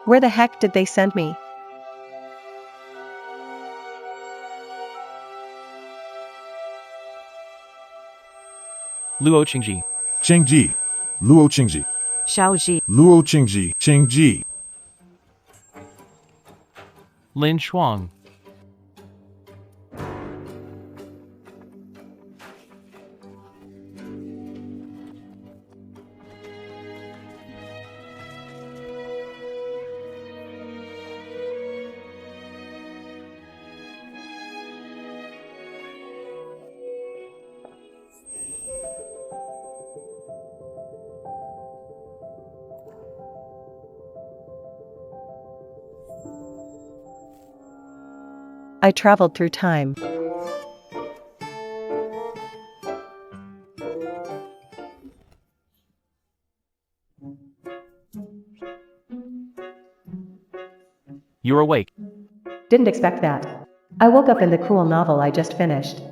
Where the heck did they send me? Luo Qingji. Qingji. Luo Qingji. Xiaoji. Luo Qingji. Qingji. Lin Shuang. I traveled through time. You're awake. Didn't expect that. I woke up in the cool novel I just finished.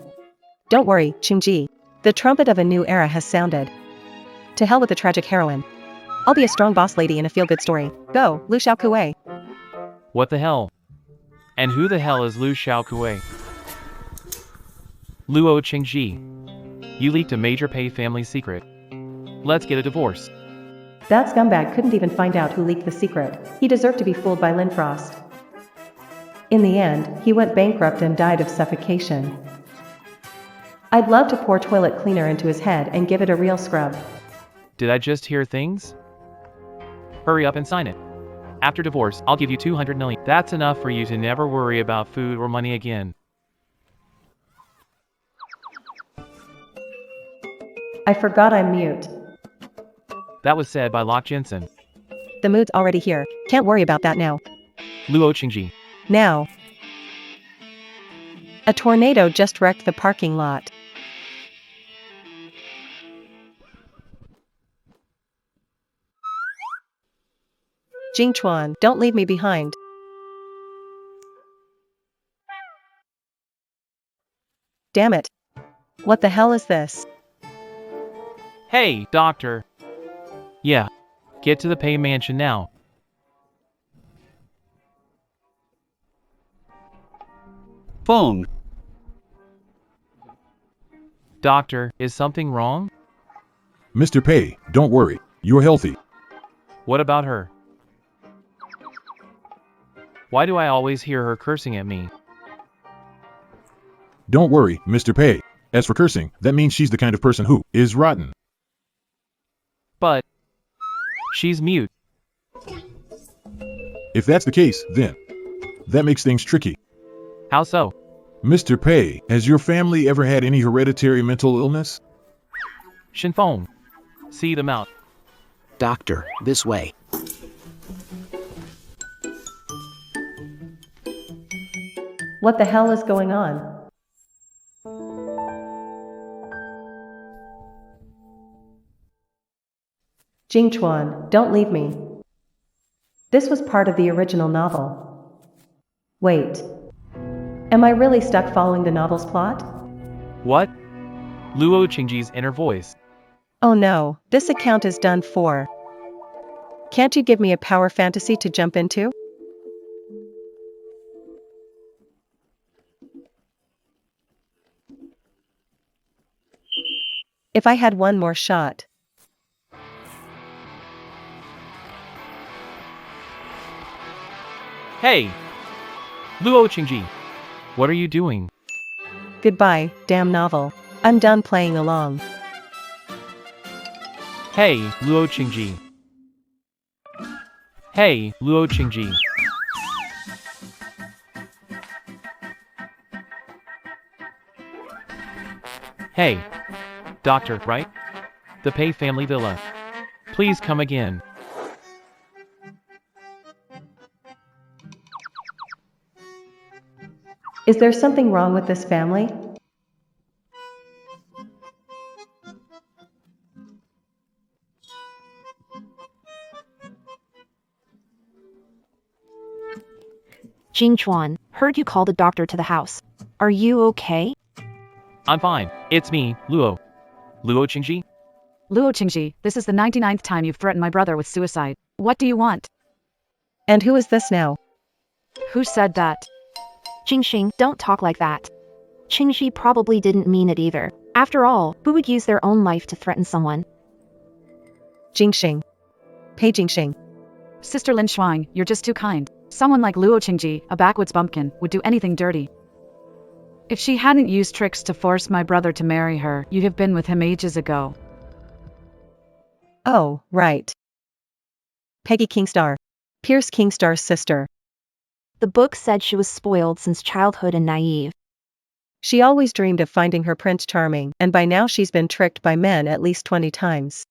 Don't worry, Qingji. The trumpet of a new era has sounded. To hell with the tragic heroine. I'll be a strong boss lady in a feel-good story. Go, Lu Xiaokui. What the hell? And who the hell is Lu Xiaokui? Luo Qingji. You leaked a major Pei family secret. Let's get a divorce. That scumbag couldn't even find out who leaked the secret. He deserved to be fooled by Lin Frost. In the end, he went bankrupt and died of suffocation. I'd love to pour toilet cleaner into his head and give it a real scrub. Did I just hear things? Hurry up and sign it. After divorce, I'll give you 200 million. That's enough for you to never worry about food or money again. I forgot I'm mute. That was said by Lok Jensen. The mood's already here. Can't worry about that now. Luo Qingji. Now. A tornado just wrecked the parking lot. Jingchuan, don't leave me behind. Damn it. What the hell is this? Hey, doctor. Yeah. Get to the Pei mansion now. Phone. Doctor, is something wrong? Mr. Pei, don't worry. You're healthy. What about her? Why do I always hear her cursing at me? Don't worry, Mr. Pei. As for cursing, that means she's the kind of person who is rotten. But she's mute. If that's the case, then that makes things tricky. How so? Mr. Pei, has your family ever had any hereditary mental illness? Shinfeng. See them out. Doctor, this way. What the hell is going on? Jingchuan, don't leave me. This was part of the original novel. Wait. Am I really stuck following the novel's plot? What? Luo Qingji's inner voice. Oh no, this account is done for. Can't you give me a power fantasy to jump into? If I had one more shot. Hey! Luo Qingji. What are you doing? Goodbye, damn novel. I'm done playing along. Hey, Luo Qingji. Hey, Luo Qingji. Hey. Doctor, right? The Pei family villa. Please come again. Is there something wrong with this family? Jingchuan, heard you call the doctor to the house. Are you okay? I'm fine. It's me, Luo. Luo Qingji? Luo Qingji, this is the 99th time you've threatened my brother with suicide. What do you want? And who is this now? Who said that? Jingxing, don't talk like that. Qingxi probably didn't mean it either. After all, who would use their own life to threaten someone? Jingxing. Pei Jingxing. Sister Lin Shuang, you're just too kind. Someone like Luo Qingji, a backwoods bumpkin, would do anything dirty. If she hadn't used tricks to force my brother to marry her, you'd have been with him ages ago. Oh, right. Peggy Kingstar. Pierce Kingstar's sister. The book said she was spoiled since childhood and naive. She always dreamed of finding her Prince Charming, and by now she's been tricked by men at least 20 times.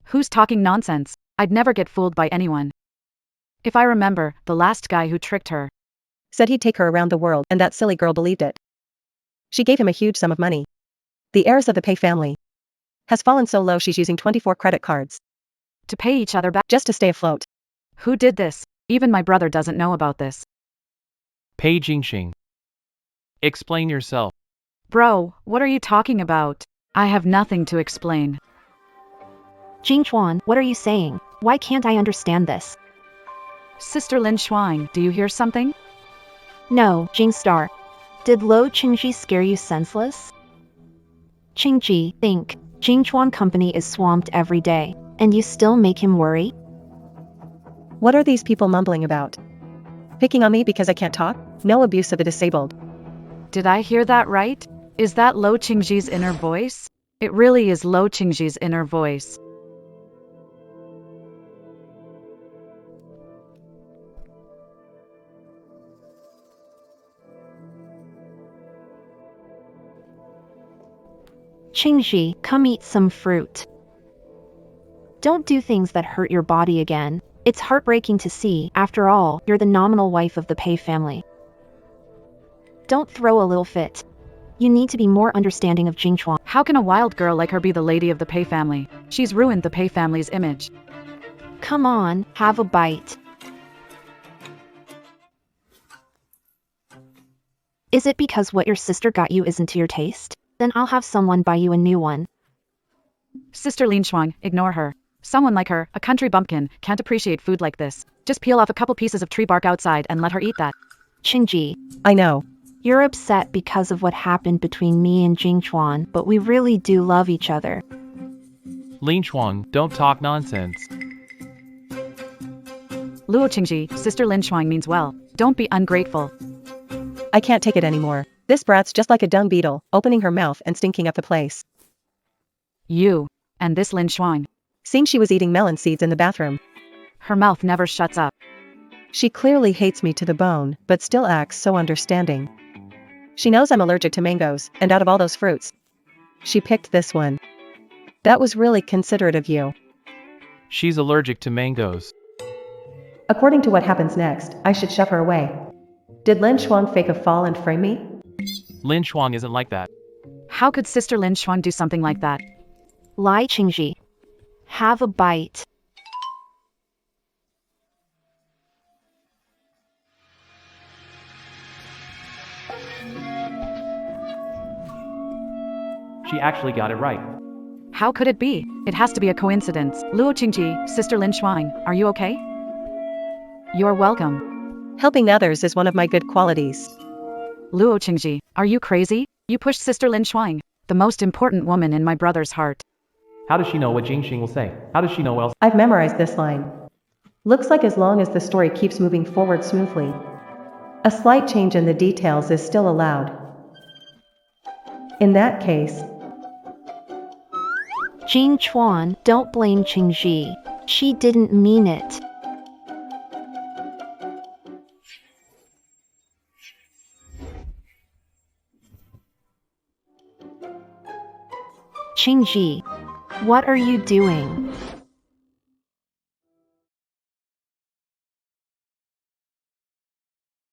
Who's talking nonsense? I'd never get fooled by anyone. If I remember, the last guy who tricked her Said he'd take her around the world, and that silly girl believed it. She gave him a huge sum of money. The heiress of the Pei family has fallen so low she's using 24 credit cards to pay each other back. just to stay afloat. Who did this? Even my brother doesn't know about this. Pei Jingxing. Explain yourself. Bro, what are you talking about? I have nothing to explain. Jingchuan, what are you saying? Why can't I understand this? Sister Lin Shuang, do you hear something? No, Jingstar. Did Lo Qingji scare you senseless? Qingji, think. Jingchuan Company is swamped every day, and you still make him worry? What are these people mumbling about? Picking on me because I can't talk? No abuse of the disabled. Did I hear that right? Is that Lo Qingji's inner voice? It really is Lo Qingji's inner voice. Qingji, come eat some fruit. Don't do things that hurt your body again. It's heartbreaking to see. After all, you're the nominal wife of the Pei family. Don't throw a little fit. You need to be more understanding of Jingchuan. How can a wild girl like her be the lady of the Pei family? She's ruined the Pei family's image. Come on, have a bite. Is it because what your sister got you isn't to your taste? Then I'll have someone buy you a new one. Sister Lin Shuang, ignore her. Someone like her, a country bumpkin, can't appreciate food like this. Just peel off a couple pieces of tree bark outside and let her eat that. Qingji, I know. you're upset because of what happened between me and Jingchuan, but we really do love each other. Lin Shuang, don't talk nonsense. Luo Qingji, Sister Lin Shuang means well. Don't be ungrateful. I can't take it anymore. This brat's just like a dung beetle, opening her mouth and stinking up the place. You. And this Lin Shuang. Seeing she was eating melon seeds in the bathroom. Her mouth never shuts up. She clearly hates me to the bone, but still acts so understanding. She knows I'm allergic to mangoes, and out of all those fruits, she picked this one. That was really considerate of you. She's allergic to mangoes. According to what happens next, I should shove her away. Did Lin Shuang fake a fall and frame me? Lin Shuang isn't like that. How could Sister Lin Shuang do something like that? Lai Qingji. Have a bite. She actually got it right. How could it be? It has to be a coincidence. Luo Qingji, Sister Lin Shuang, are you okay? You're welcome. Helping others is one of my good qualities. Luo Qingji, are you crazy? You pushed Sister Lin Shuang, the most important woman in my brother's heart. How does she know what Jingxing will say? How does she know what else? I've memorized this line. Looks like as long as the story keeps moving forward smoothly, a slight change in the details is still allowed. In that case, Jingchuan, don't blame Qingji. She didn't mean it. Qingji, what are you doing?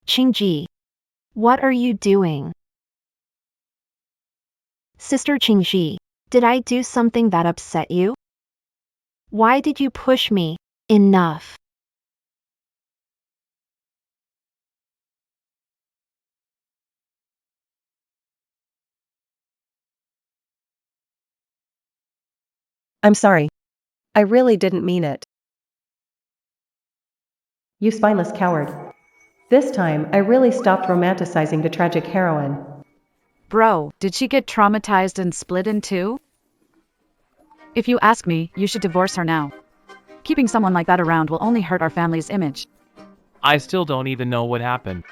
Qingji, what are you doing? Sister Qingji, did I do something that upset you? Why did you push me? Enough. I'm sorry. I really didn't mean it. You spineless coward. This time, I really stopped romanticizing the tragic heroine. Bro, did she get traumatized and split in two? If you ask me, you should divorce her now. Keeping someone like that around will only hurt our family's image. I still don't even know what happened.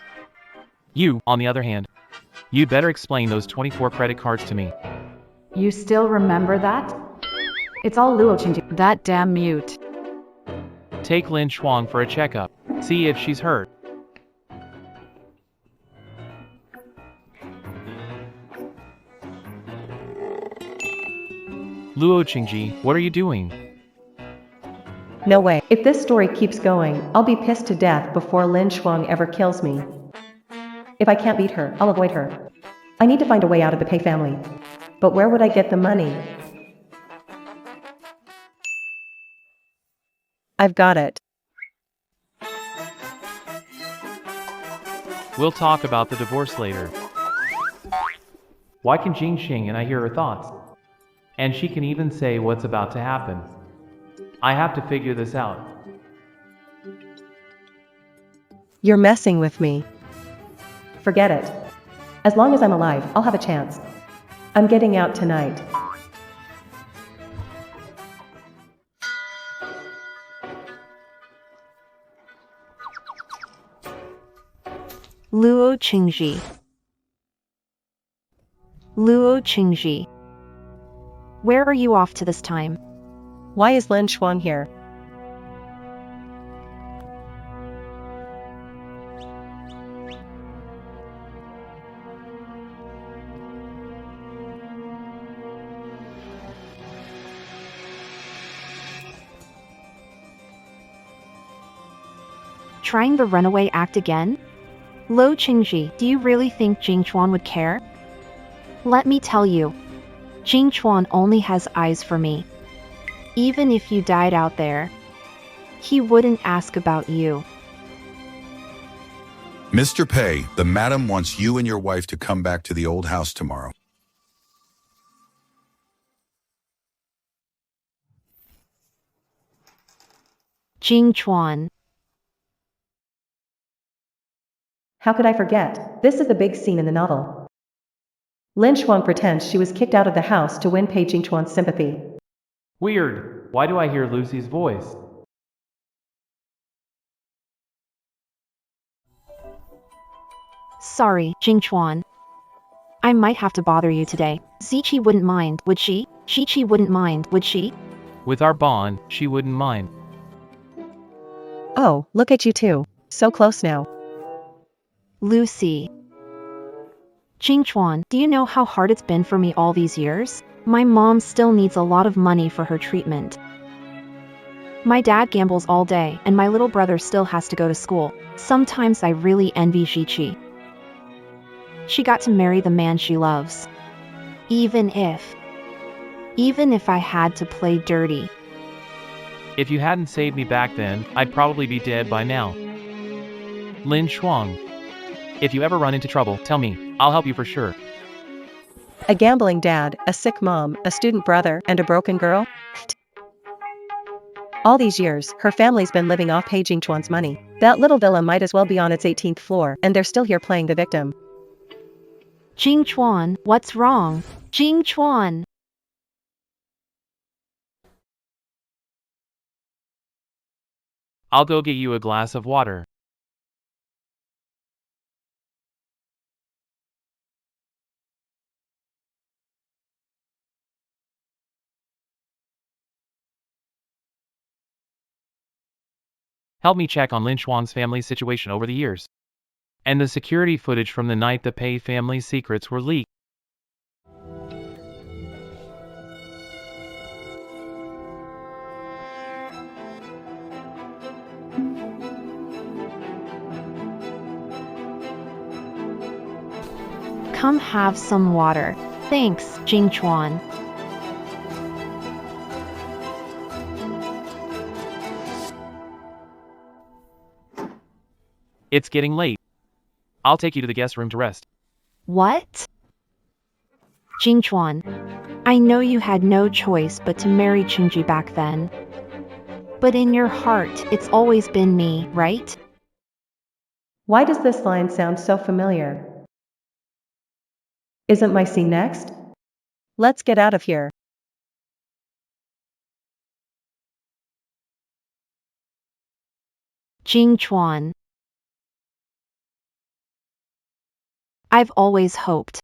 You, on the other hand, you'd better explain those 24 credit cards to me. You still remember that? It's all Luo Qingji. That damn mute. Take Lin Shuang for a checkup. See if she's hurt. Luo Qingji, what are you doing? No way. If this story keeps going, I'll be pissed to death before Lin Shuang ever kills me. If I can't beat her, I'll avoid her. I need to find a way out of the Pei family. But where would I get the money? I've got it. We'll talk about the divorce later. Why can Jing Xing and I hear her thoughts? And she can even say what's about to happen. I have to figure this out. You're messing with me. Forget it. As long as I'm alive, I'll have a chance. I'm getting out tonight. Luo Qingji. Luo Qingji. Where are you off to this time? Why is Lin Shuang here? Trying the runaway act again? Luo Qingji, do you really think Jing Chuan would care? Let me tell you, Jing Chuan only has eyes for me. Even if you died out there, he wouldn't ask about you. Mr. Pei, the madam wants you and your wife to come back to the old house tomorrow. Jing Chuan. How could I forget? This is the big scene in the novel. Lin Shuang pretends she was kicked out of the house to win Pei Jingchuan's sympathy. Weird. Why do I hear Lucy's voice? Sorry, Jing Chuan. I might have to bother you today. Ziqi wouldn't mind, would she? Chi wouldn't mind, would she? With our bond, she wouldn't mind. Oh, look at you two. So close now. Lucy. Jing Chuan, do you know how hard it's been for me all these years? My mom still needs a lot of money for her treatment. My dad gambles all day, and my little brother still has to go to school. Sometimes I really envy Ziqi. She got to marry the man she loves. Even if I had to play dirty. If you hadn't saved me back then, I'd probably be dead by now. Lin Shuang. If you ever run into trouble, tell me. I'll help you for sure. A gambling dad, a sick mom, a student brother, and a broken girl? All these years, her family's been living off Pei Jingchuan's money. That little villa might as well be on its 18th floor, and they're still here playing the victim. Jing Chuan, what's wrong? Jing Chuan. I'll go get you a glass of water. Help me check on Lin Shuang's family situation over the years. And the security footage from the night the Pei family's secrets were leaked. Come have some water. Thanks, Jing Chuan. It's getting late. I'll take you to the guest room to rest. What? Jing Chuan, I know you had no choice but to marry Qingji back then. But in your heart, it's always been me, right? Why does this line sound so familiar? Isn't my scene next? Let's get out of here. Jing Chuan. I've always hoped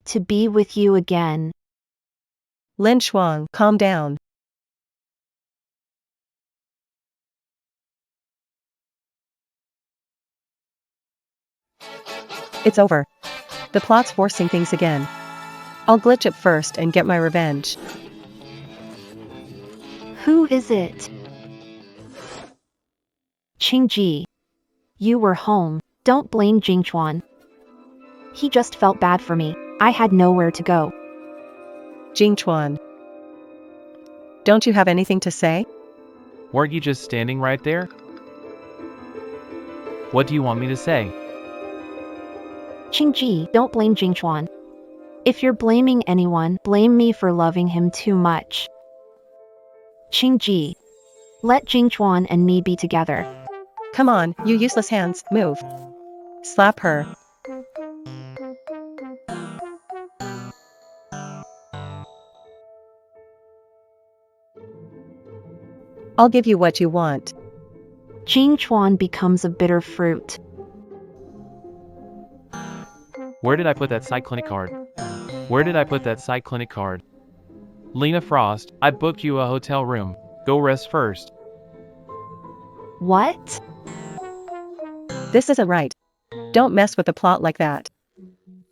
to be with you again. Lin Shuang, calm down. It's over. The plot's forcing things again. I'll glitch it first and get my revenge. Who is it? Qingji. You were home. Don't blame Jingchuan. He just felt bad for me. I had nowhere to go. Jing Chuan. Don't you have anything to say? Weren't you just standing right there? What do you want me to say? Qingji, don't blame Jingchuan. If you're blaming anyone, blame me for loving him too much. Qingji. Let Jingchuan and me be together. Come on, you useless hands, move. Slap her. I'll give you what you want. Jingchuan becomes a bitter fruit. Where did I put that side clinic card? Where did I put that side clinic card? Lena Frost, I booked you a hotel room. Go rest first. What? This isn't right. Don't mess with the plot like that.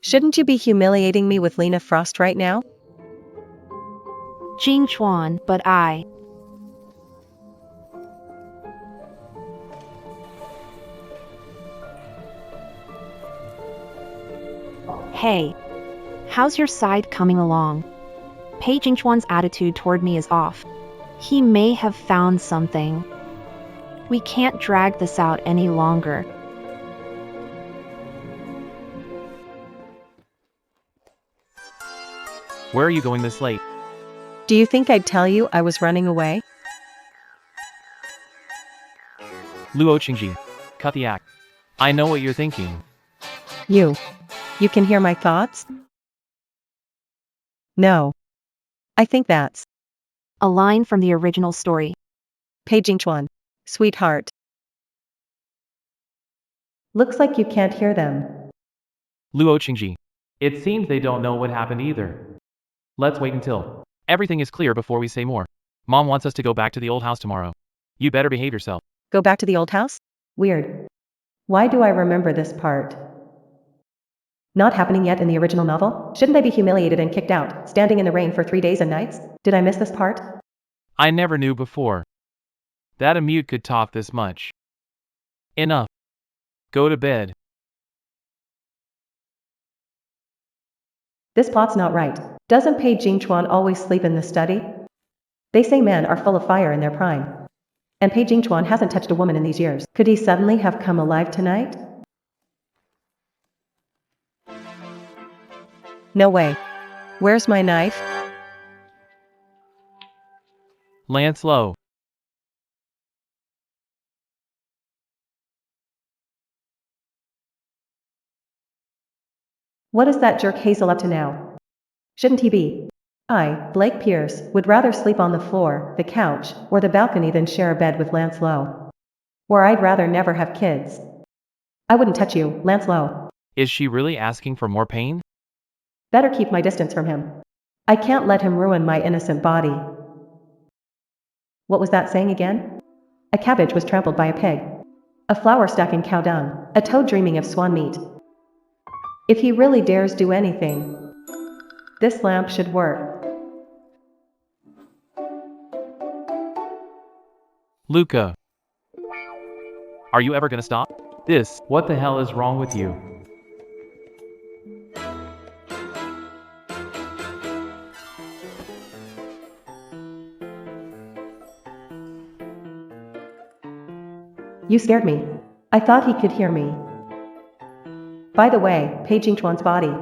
Shouldn't you be humiliating me with Lena Frost right now? Jingchuan, but I. Hey. How's your side coming along? Pei Jingchuan's attitude toward me is off. He may have found something. We can't drag this out any longer. Where are you going this late? Do you think I'd tell you I was running away? Luo Qingji. Cut the act. I know what you're thinking. You can hear my thoughts? No. I think that's A line from the original story. Pei Jingchuan. Sweetheart. Looks like you can't hear them. Luo Qingji. It seems they don't know what happened either. Let's wait until everything is clear before we say more. Mom wants us to go back to the old house tomorrow. You better behave yourself. Go back to the old house? Weird. Why do I remember this part? Not happening yet in the original novel? Shouldn't I be humiliated and kicked out, standing in the rain for 3 days and nights? Did I miss this part? I never knew before that a mute could talk this much. Enough. Go to bed. This plot's not right. Doesn't Pei Jingchuan always sleep in the study? They say men are full of fire in their prime. And Pei Jingchuan hasn't touched a woman in these years. Could he suddenly have come alive tonight? No way. Where's my knife? Lance Lowe. What is that jerk Hazel up to now? Shouldn't he be? I, Blake Pierce, would rather sleep on the floor, the couch, or the balcony than share a bed with Lance Lowe. Or I'd rather never have kids. I wouldn't touch you, Lance Lowe. Is she really asking for more pain? Better keep my distance from him. I can't let him ruin my innocent body. What was that saying again? A cabbage was trampled by a pig. A flower stuck in cow dung. A toad dreaming of swan meat. If he really dares do anything, this lamp should work. Luca. Are you ever gonna stop? What the hell is wrong with you? You scared me. I thought he could hear me. By the way, Pei Jingchuan's body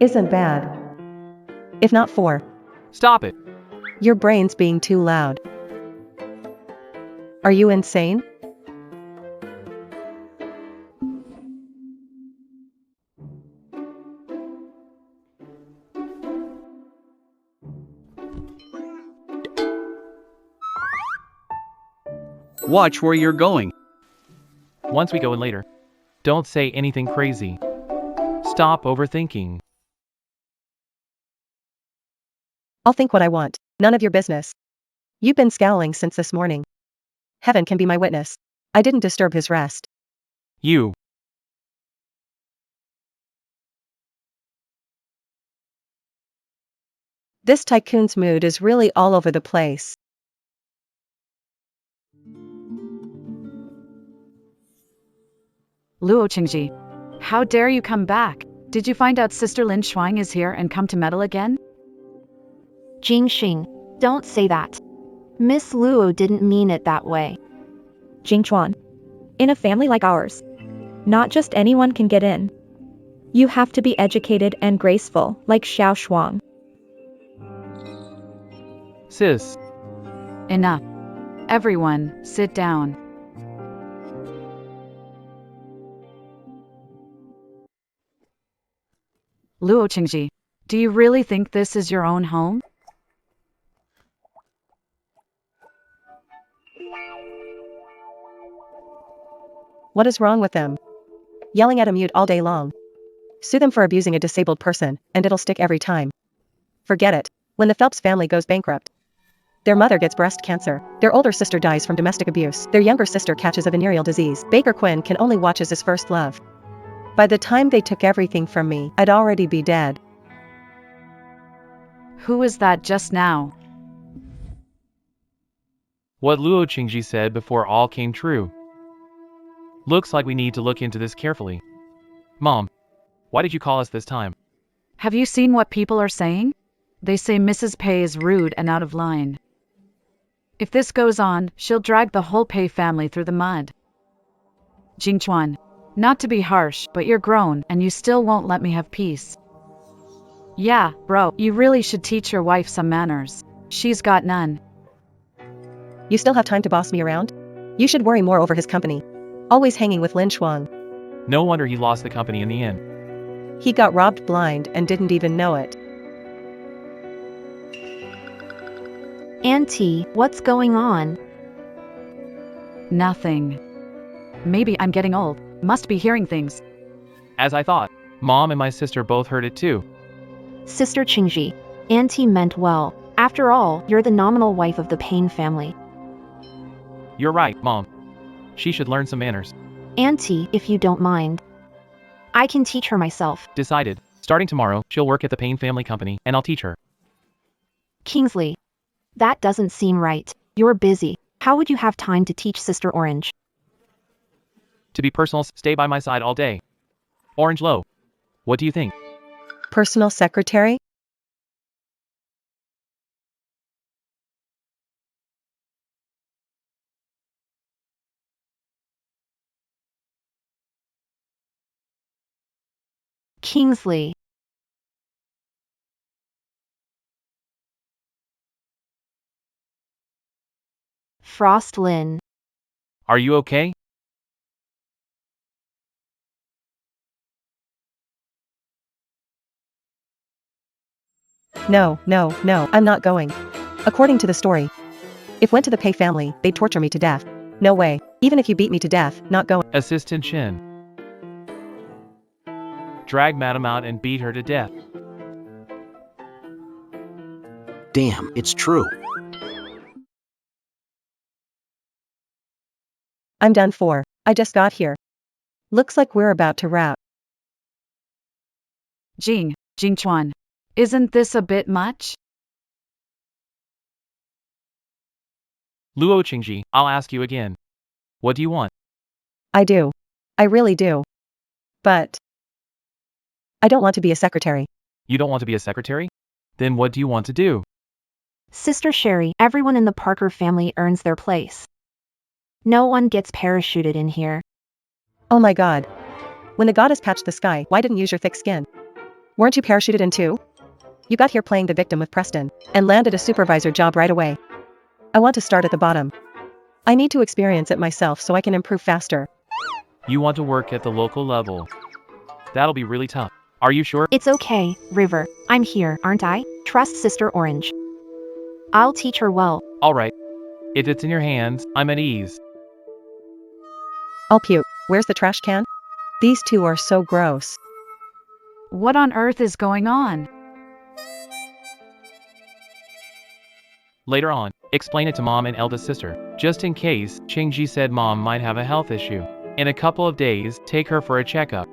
isn't bad. If not for Stop it. your brains being too loud. Are you insane? Watch where you're going. Once we go in later. Don't say anything crazy. Stop overthinking. I'll think what I want. None of your business. You've been scowling since this morning. Heaven can be my witness. I didn't disturb his rest. You. This tycoon's mood is really all over the place. Luo Qingji, how dare you come back? Did you find out Sister Lin Shuang is here and come to meddle again? Jingxing, don't say that. Miss Luo didn't mean it that way. Jingchuan. In a family like ours, not just anyone can get in. You have to be educated and graceful, like Xiao Shuang. Sis. Enough. Everyone, sit down. Luo Qingji, do you really think this is your own home? What is wrong with them? Yelling at a mute all day long. Sue them for abusing a disabled person, and it'll stick every time. Forget it. When the Phelps family goes bankrupt, their mother gets breast cancer, their older sister dies from domestic abuse, their younger sister catches a venereal disease, Baker Quinn can only watch as his first love. By the time they took everything from me, I'd already be dead. Who is that just now? What Luo Qingji said before all came true. Looks like we need to look into this carefully. Mom, why did you call us this time? Have you seen what people are saying? They say Mrs. Pei is rude and out of line. If this goes on, she'll drag the whole Pei family through the mud. Jingchuan, not to be harsh, but you're grown and you still won't let me have peace. Yeah, bro, you really should teach your wife some manners. She's got none. You still have time to boss me around? You should worry more over his company. Always hanging with Lin Shuang. No wonder he lost the company in the end. He got robbed blind and didn't even know it. Auntie, what's going on? Nothing. Maybe I'm getting old. Must be hearing things. As I thought, Mom and my sister both heard it too. Sister Qingji, Auntie meant well. After all, you're the nominal wife of the Payne family. You're right, Mom. She should learn some manners. Auntie, if you don't mind. I can teach her myself. Decided. Starting tomorrow, she'll work at the Payne family company, and I'll teach her. Kingsley. That doesn't seem right. You're busy. How would you have time to teach Sister Orange? To be personal, stay by my side all day. Orange Low. What do you think? Personal secretary? Kingsley. Frostlin. Are you okay? No, I'm not going. According to the story, if went to the Pei family, they'd torture me to death. No way. Even if you beat me to death, not going. Assistant Shin. Drag Madam out and beat her to death. Damn, it's true. I'm done for. I just got here. Looks like we're about to wrap. Jingchuan. Isn't this a bit much? Luo Qingji, I'll ask you again. What do you want? I do. I really do. But I don't want to be a secretary. You don't want to be a secretary? Then what do you want to do? Sister Sherry, everyone in the Parker family earns their place. No one gets parachuted in here. Oh my god. When the goddess patched the sky, why didn't you use your thick skin? Weren't you parachuted in too? You got here playing the victim with Preston, and landed a supervisor job right away. I want to start at the bottom. I need to experience it myself so I can improve faster. You want to work at the local level. That'll be really tough. Are you sure? It's okay, River. I'm here, aren't I? Trust Sister Orange. I'll teach her well. Alright. If it's in your hands, I'm at ease. I'll puke. Where's the trash can? These two are so gross. What on earth is going on? Later on, explain it to mom and eldest sister. Just in case, Qingji said mom might have a health issue. In a couple of days, take her for a checkup.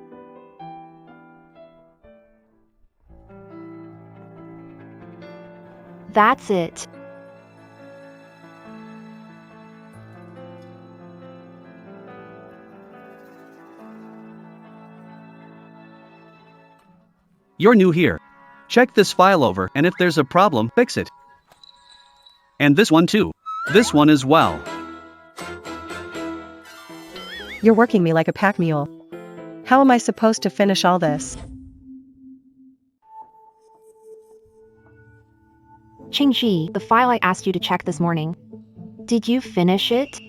That's it. You're new here. Check this file over, and if there's a problem, fix it. And this one too. This one as well. You're working me like a pack mule. How am I supposed to finish all this? Qingji, the file I asked you to check this morning. Did you finish it?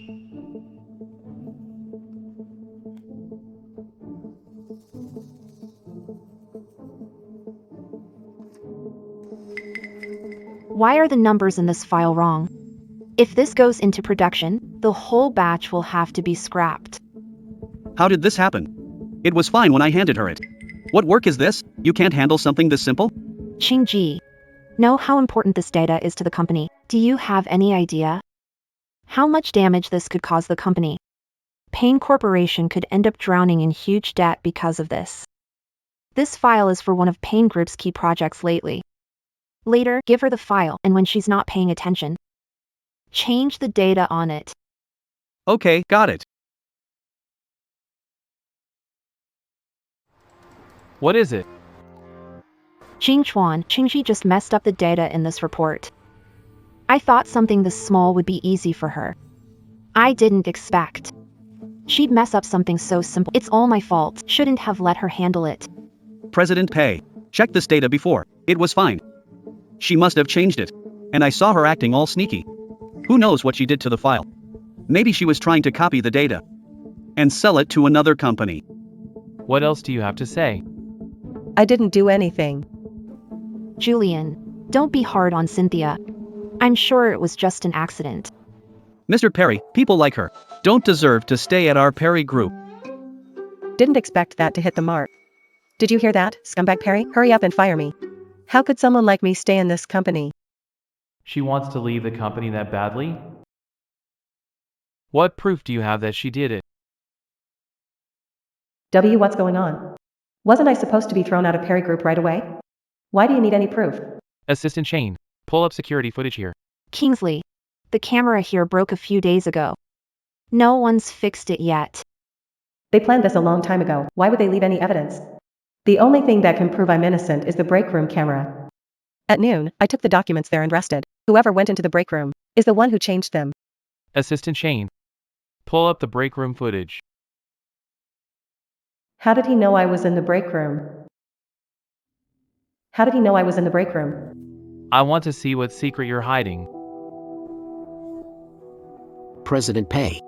Why are the numbers in this file wrong? If this goes into production, the whole batch will have to be scrapped. How did this happen? It was fine when I handed her it. What work is this? You can't handle something this simple? Qingji, know how important this data is to the company. Do you have any idea how much damage this could cause the company? Payne Corporation could end up drowning in huge debt because of this. This file is for one of Payne Group's key projects lately. Later, give her the file, and when she's not paying attention, change the data on it. Okay, got it. What is it? Qingji just messed up the data in this report. I thought something this small would be easy for her. I didn't expect she'd mess up something so simple. It's all my fault. Shouldn't have let her handle it. President Pei, check this data before. It was fine. She must have changed it. And I saw her acting all sneaky. Who knows what she did to the file? Maybe she was trying to copy the data and sell it to another company. What else do you have to say? I didn't do anything. Julian, don't be hard on Cynthia. I'm sure it was just an accident. Mr. Perry, people like her don't deserve to stay at our Perry Group. Didn't expect that to hit the mark. Did you hear that, scumbag Perry? Hurry up and fire me. How could someone like me stay in this company? She wants to leave the company that badly? What proof do you have that she did it? What's going on? Wasn't I supposed to be thrown out of Perry Group right away? Why do you need any proof? Assistant Shane, pull up security footage here. Kingsley, the camera here broke a few days ago. No one's fixed it yet. They planned this a long time ago. Why would they leave any evidence? The only thing that can prove I'm innocent is the break room camera. At noon, I took the documents there and rested. Whoever went into the break room is the one who changed them. Assistant Shane, pull up the break room footage. How did he know I was in the break room? How did he know I was in the break room? I want to see what secret you're hiding. President Pei.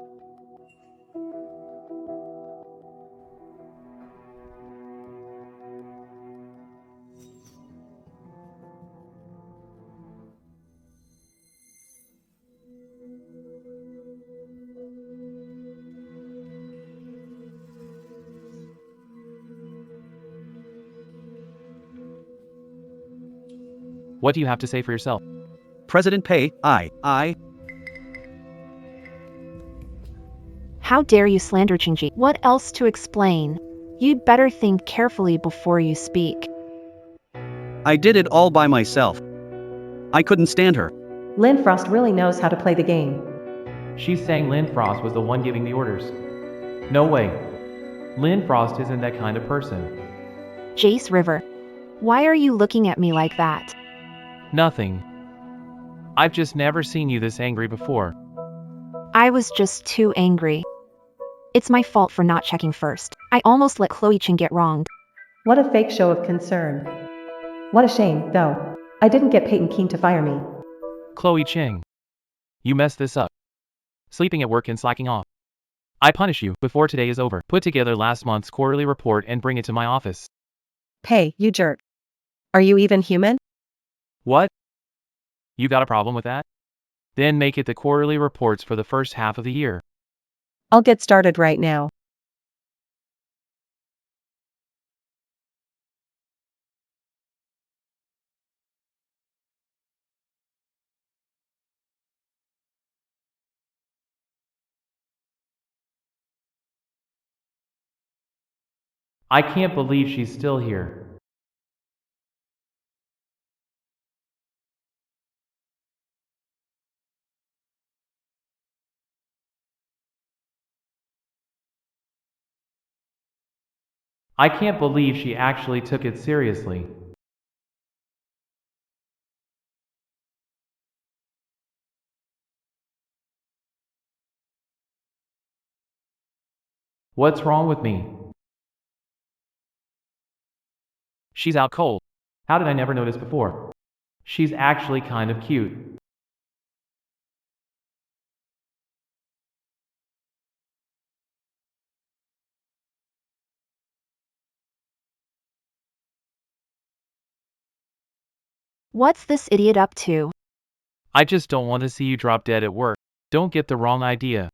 What do you have to say for yourself? President Pei, How dare you slander Qingji? What else to explain? You'd better think carefully before you speak. I did it all by myself. I couldn't stand her. Lynn Frost really knows how to play the game. She's saying Lynn Frost was the one giving the orders. No way. Lynn Frost isn't that kind of person. Jace River, why are you looking at me like that? Nothing. I've just never seen you this angry before. I was just too angry. It's my fault for not checking first. I almost let Chloe Ching get wronged. What a fake show of concern. What a shame, though. I didn't get Peyton Keene to fire me. Chloe Ching. You messed this up. sleeping at work and slacking off. I punish you before today is over. Put together last month's quarterly report and bring it to my office. Hey, you jerk. Are you even human? What? You got a problem with that? Then make it the quarterly reports for the first half of the year. I'll get started right now. I can't believe she's still here. I can't believe she actually took it seriously. What's wrong with me? She's out cold. How did I never notice before? She's actually kind of cute. What's this idiot up to? I just don't want to see you drop dead at work. Don't get the wrong idea.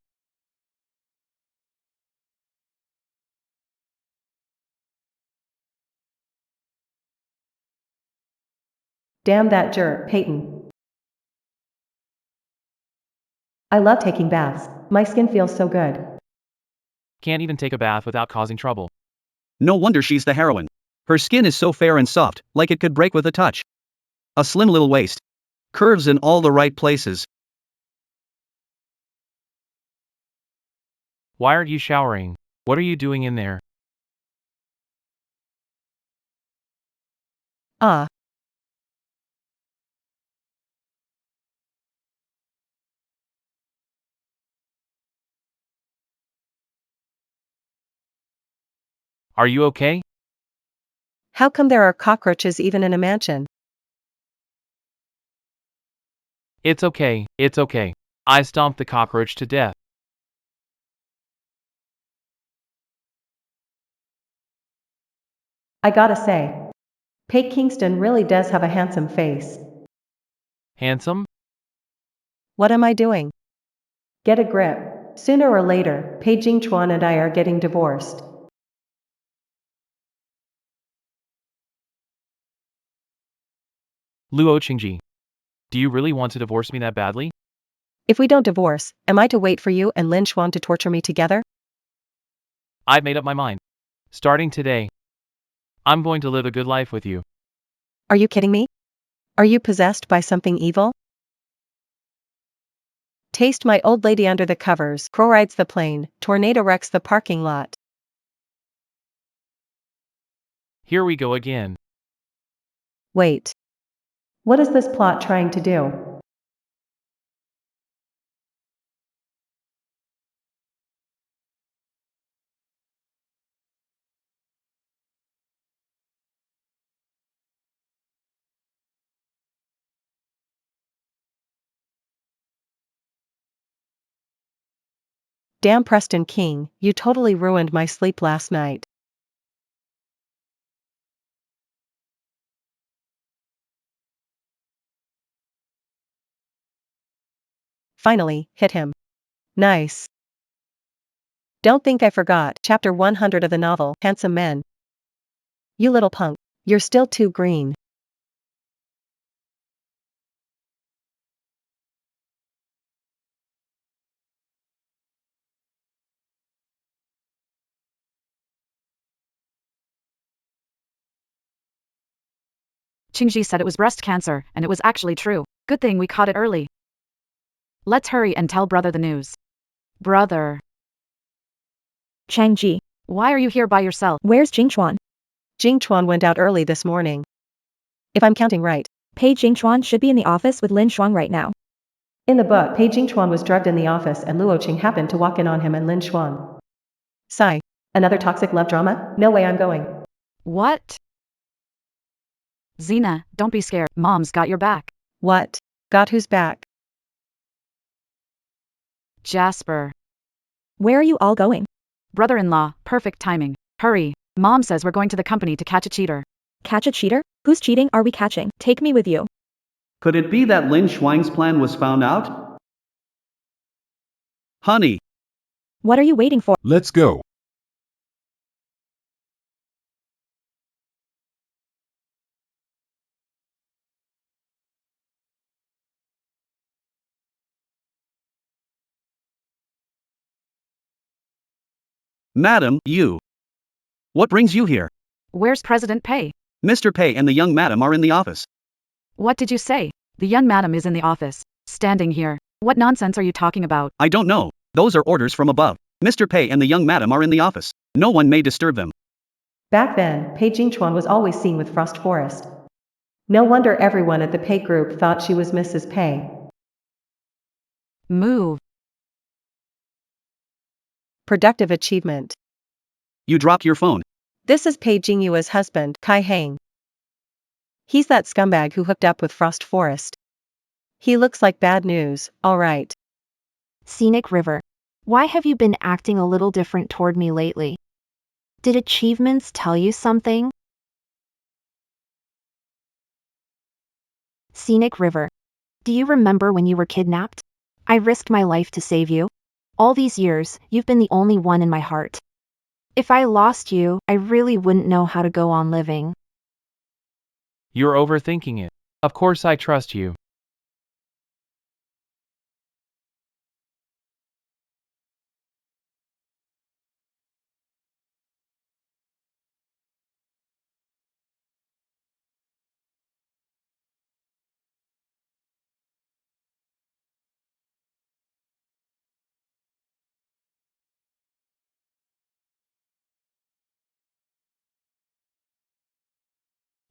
Damn that jerk, Peyton. I love taking baths. My skin feels so good. Can't even take a bath without causing trouble. No wonder she's the heroine. Her skin is so fair and soft, like it could break with a touch. A slim little waist. Curves in all the right places. Why aren't you showering? What are you doing in there? Ah. Are you okay? How come there are cockroaches even in a mansion? It's okay, it's okay. I stomped the cockroach to death. I gotta say, Pate Kingston really does have a handsome face. Handsome? What am I doing? Get a grip. Sooner or later, Pei Jingchuan and I are getting divorced. Luo Qingji. Do you really want to divorce me that badly? If we don't divorce, am I to wait for you and Lin Xuan to torture me together? I've made up my mind. Starting today, I'm going to live a good life with you. Are you kidding me? Are you possessed by something evil? Taste my old lady under the covers, crow rides the plane, tornado wrecks the parking lot. Here we go again. Wait. What is this plot trying to do? Damn Preston King, you totally ruined my sleep last night. Finally, hit him. Nice. Don't think I forgot. Chapter 100 of the novel, Handsome Men. You little punk. You're still too green. Qingji said it was breast cancer, and it was actually true. Good thing we caught it early. Let's hurry and tell brother the news. Brother. Changji, Why are you here by yourself? where's Jingchuan? Jingchuan went out early this morning. If I'm counting right. Pei Jingchuan should be in the office with Lin Shuang right now. In the book, Pei Jingchuan was drugged in the office and Luo Qing happened to walk in on him and Lin Xuan. Sigh. Another toxic love drama? No way I'm going. What? Xena, don't be scared. Mom's got your back. What? Got who's back? Jasper. Where are you all going? Brother-in-law, perfect timing. Hurry. Mom says we're going to the company to catch a cheater. Catch a cheater? Whose cheating are we catching? Take me with you. Could it be that Lin Shuang's plan was found out? Honey, What are you waiting for? Let's go. madam, you. What brings you here? Where's President Pei? Mr. Pei and the young madam are in the office. What did you say? The young madam is in the office, standing here. What nonsense are you talking about? I don't know. Those are orders from above. Mr. Pei and the young madam are in the office. No one may disturb them. Back then, Pei Jingchuan was always seen with Frost Forest. No wonder everyone at the Pei group thought she was Mrs. Pei. Move. Productive achievement. You dropped your phone. This is Pei Jingyua's husband, Kai Hang. He's that scumbag who hooked up with Frost Forest. He looks like bad news, alright. Scenic River. Why have you been acting a little different toward me lately? Did achievements tell you something? Scenic River. Do you remember when you were kidnapped? I risked my life to save you. All these years, you've been the only one in my heart. If I lost you, I really wouldn't know how to go on living. You're overthinking it. Of course I trust you.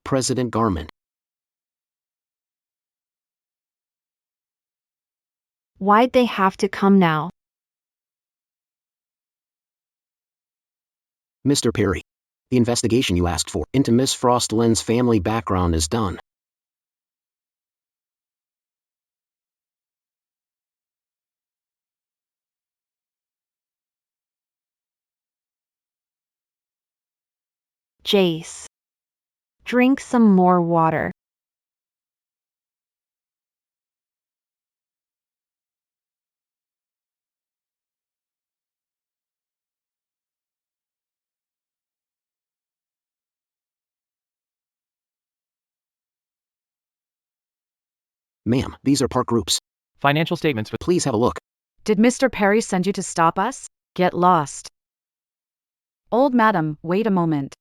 President Garment. Why'd they have to come now? Mr. Perry. The investigation you asked for into Miss Frost Lynn's family background is done. Jace. Drink some more water. Ma'am, these are park groups. Financial statements for Please have a look. Did Mr. Perry send you to stop us? Get lost. Old madam, wait a moment.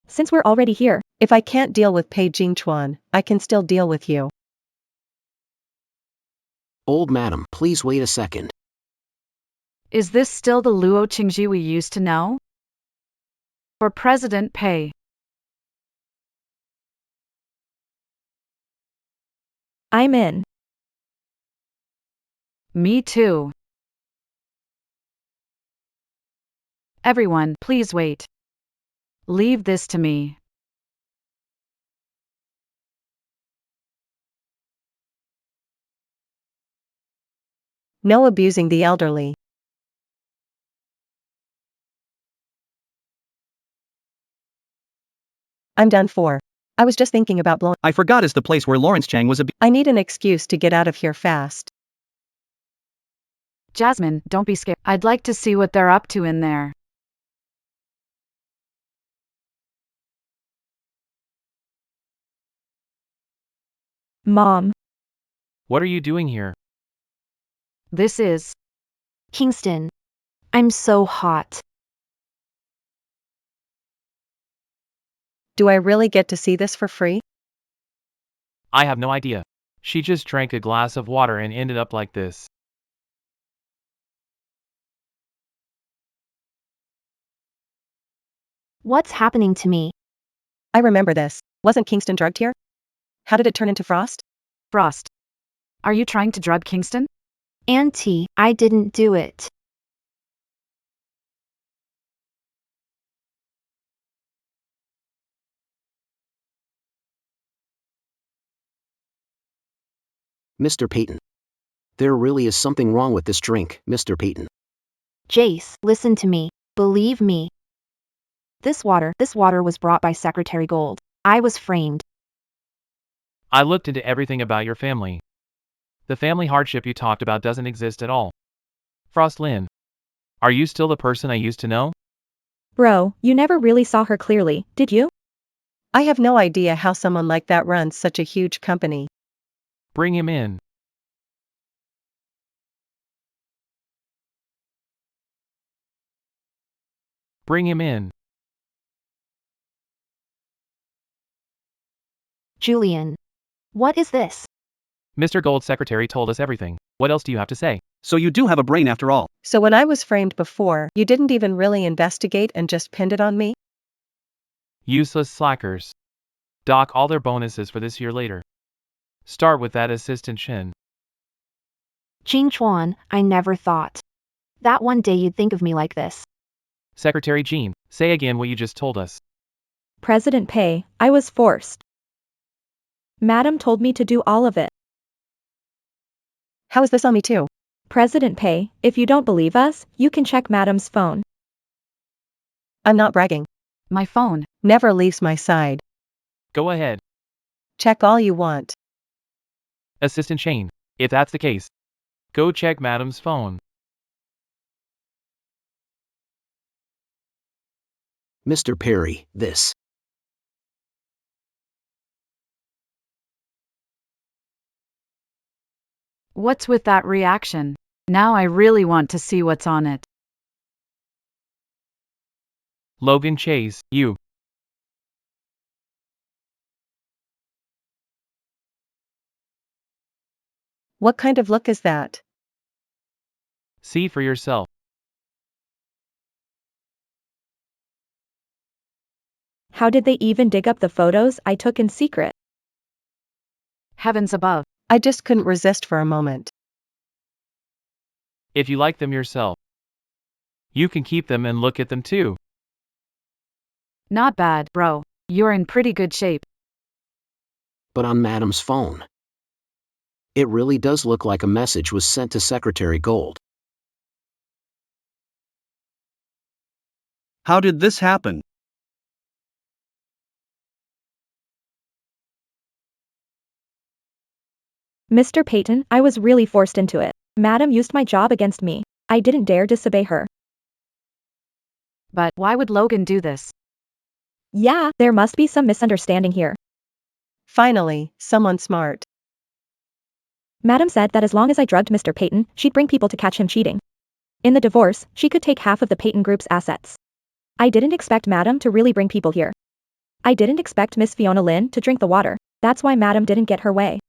Since we're already here, If I can't deal with Pei Jingchuan, I can still deal with you. Old madam, please wait a second. Is this still the Luo Qingji we used to know? For President Pei. I'm in. Me too. Everyone, please wait. Leave this to me. No abusing the elderly. I'm done for. I was just thinking about blowing. I forgot is the place where Lawrence Chang was I need an excuse to get out of here fast. Jasmine, don't be scared. I'd like to see what they're up to in there. Mom. What are you doing here? This is. Kingston. I'm so hot. Do I really get to see this for free? I have no idea. She just drank a glass of water and ended up like this. What's happening to me? I remember this. Wasn't Kingston drugged here? How did it turn into Frost? Frost. Are you trying to drug Kingston? Auntie, I didn't do it. Mr. Peyton. There really is something wrong with this drink, Mr. Peyton. Jace, listen to me. Believe me. This water was brought by Secretary Gold. I was framed. I looked into everything about your family. The family hardship you talked about doesn't exist at all. Frost Lynn, are you still the person I used to know? Bro, you never really saw her clearly, did you? I have no idea how someone like that runs such a huge company. Bring him in. Bring him in. Julian. What is this? Mr. Gold's secretary told us everything. What else do you have to say? So you do have a brain after all. So when I was framed before, you didn't even really investigate and just pinned it on me? Useless slackers. Dock all their bonuses for this year later. Start with that assistant Shin. Jing Chuan, I never thought that one day you'd think of me like this. Secretary Jean, say again what you just told us. President Pei, I was forced. Madam told me to do all of it. How is this on me too? President Pei, if you don't believe us, you can check Madam's phone. I'm not bragging. My phone. Never leaves my side. Go ahead. Check all you want. Assistant Shane, if that's the case, go check Madam's phone. Mr. Perry, this. What's with that reaction? Now I really want to see what's on it. Logan Chase, you. What kind of look is that? See for yourself. How did they even dig up the photos I took in secret? Heavens above. I just couldn't resist for a moment. If you like them yourself, you can keep them and look at them too. Not bad, bro. You're in pretty good shape. But on Madam's phone. It really does look like a message was sent to Secretary Gold. How did this happen? Mr. Peyton, I was really forced into it. Madam used my job against me. I didn't dare disobey her. But why would Logan do this? Yeah, there must be some misunderstanding here. Finally, someone smart. Madam said that as long as I drugged Mr. Peyton, she'd bring people to catch him cheating. In the divorce, she could take half of the Peyton Group's assets. I didn't expect Madam to really bring people here. I didn't expect Miss Fiona Lynn to drink the water. That's why Madam didn't get her way.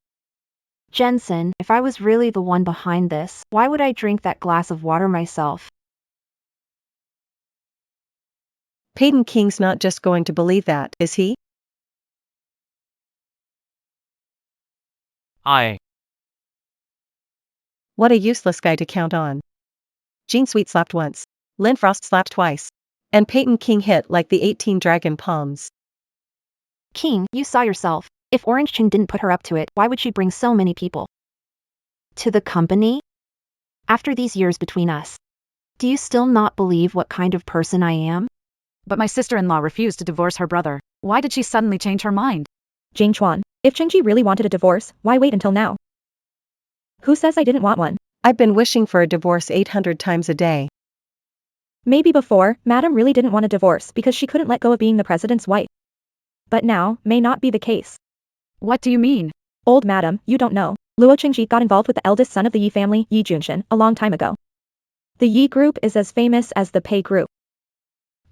Jensen, if I was really the one behind this, why would I drink that glass of water myself? Peyton King's not just going to believe that, is he? What a useless guy to count on. Jean Sweet slapped once. Lynn Frost slapped twice. And Peyton King hit like the 18 dragon palms. King, you saw yourself. If Orange Ching didn't put her up to it, why would she bring so many people to the company? After these years between us, do you still not believe what kind of person I am? But my sister-in-law refused to divorce her brother. Why did she suddenly change her mind? Jing Chuan, if Chingji really wanted a divorce, why wait until now? Who says I didn't want one? I've been wishing for a divorce 800 times a day. Maybe before, Madam really didn't want a divorce because she couldn't let go of being the president's wife. But now, may not be the case. What do you mean? Old Madam, you don't know. Luo Qingji got involved with the eldest son of the Yi family, Yi Junshin, a long time ago. The Yi group is as famous as the Pei group.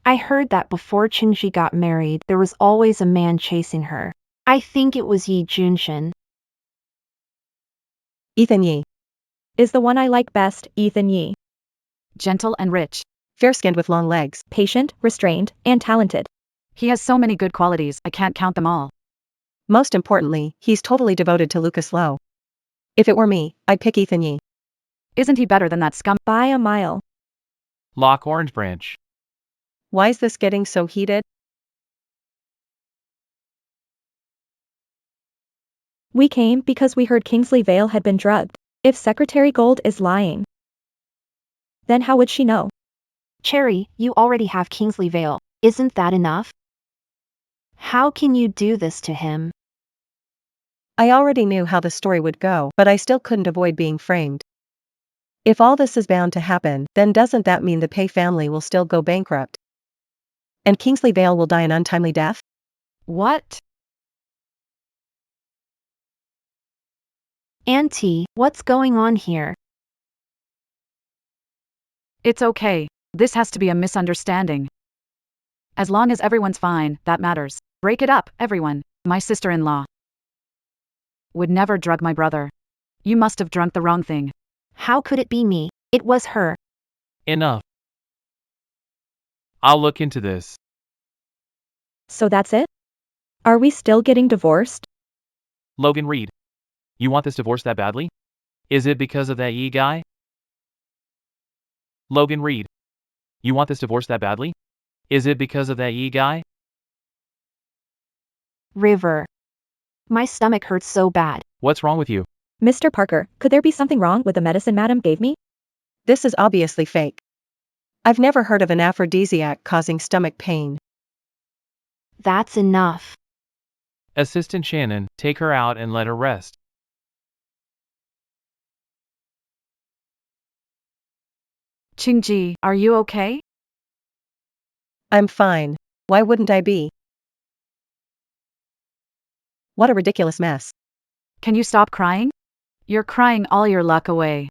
I heard that before Qingji got married, there was always a man chasing her. I think it was Yi Junshin. Ethan Yi. Is the one I like best, Ethan Yi. Gentle and rich. Fair-skinned with long legs. Patient, restrained, and talented. He has so many good qualities, I can't count them all. Most importantly, he's totally devoted to Lucas Lowe. If it were me, I'd pick Ethan Yi. Isn't he better than that scum? By a mile. Lock Orange Branch. Why is this getting so heated? We came because we heard Kingsley Vale had been drugged. If Secretary Gold is lying, then how would she know? Cherry, you already have Kingsley Vale. Isn't that enough? How can you do this to him? I already knew how the story would go, but I still couldn't avoid being framed. If all this is bound to happen, then doesn't that mean the Pay family will still go bankrupt? And Kingsley Vale will die an untimely death? What? Auntie, what's going on here? It's okay. This has to be a misunderstanding. As long as everyone's fine, that matters. Break it up, everyone. My sister-in-law would never drug my brother. You must have drunk the wrong thing. How could it be me? It was her. Enough. I'll look into this. So that's it? Are we still getting divorced? Logan Reed. You want this divorce that badly? Is it because of that E guy? Logan Reed. You want this divorce that badly? Is it because of that E guy? River. My stomach hurts so bad. What's wrong with you? Mr. Parker, could there be something wrong with the medicine Madam gave me? This is obviously fake. I've never heard of an aphrodisiac causing stomach pain. That's enough. Assistant Shannon, take her out and let her rest. Qingji, are you okay? I'm fine. Why wouldn't I be? What a ridiculous mess. Can you stop crying? You're crying all your luck away.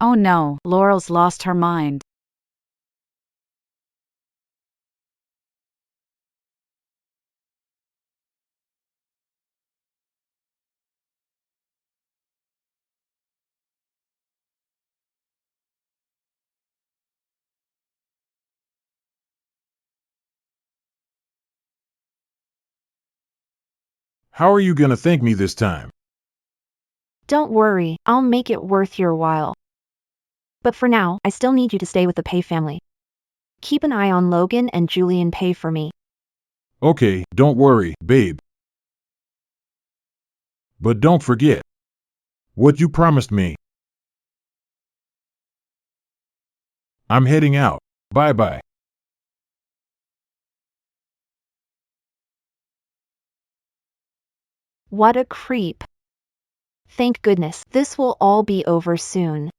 Oh no, Laurel's lost her mind. How are you gonna thank me this time? Don't worry, I'll make it worth your while. But for now, I still need you to stay with the Pay family. Keep an eye on Logan and Julian Pay for me. Okay, don't worry, babe. But don't forget what you promised me. I'm heading out. Bye-bye. What a creep. Thank goodness, this will all be over soon.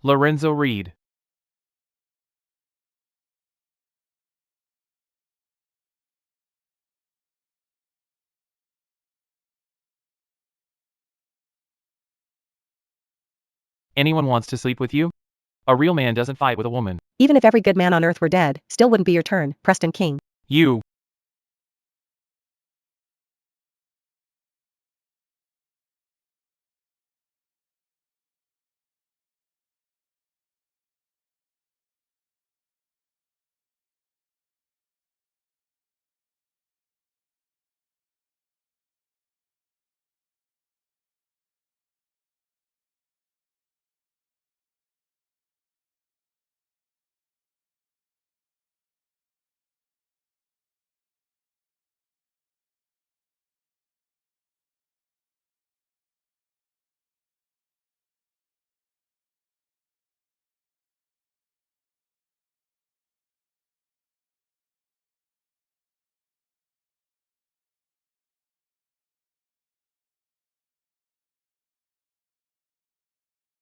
Lorenzo Reed. Anyone wants to sleep with you? A real man doesn't fight with a woman. Even if every good man on earth were dead, still wouldn't be your turn, Preston King. You.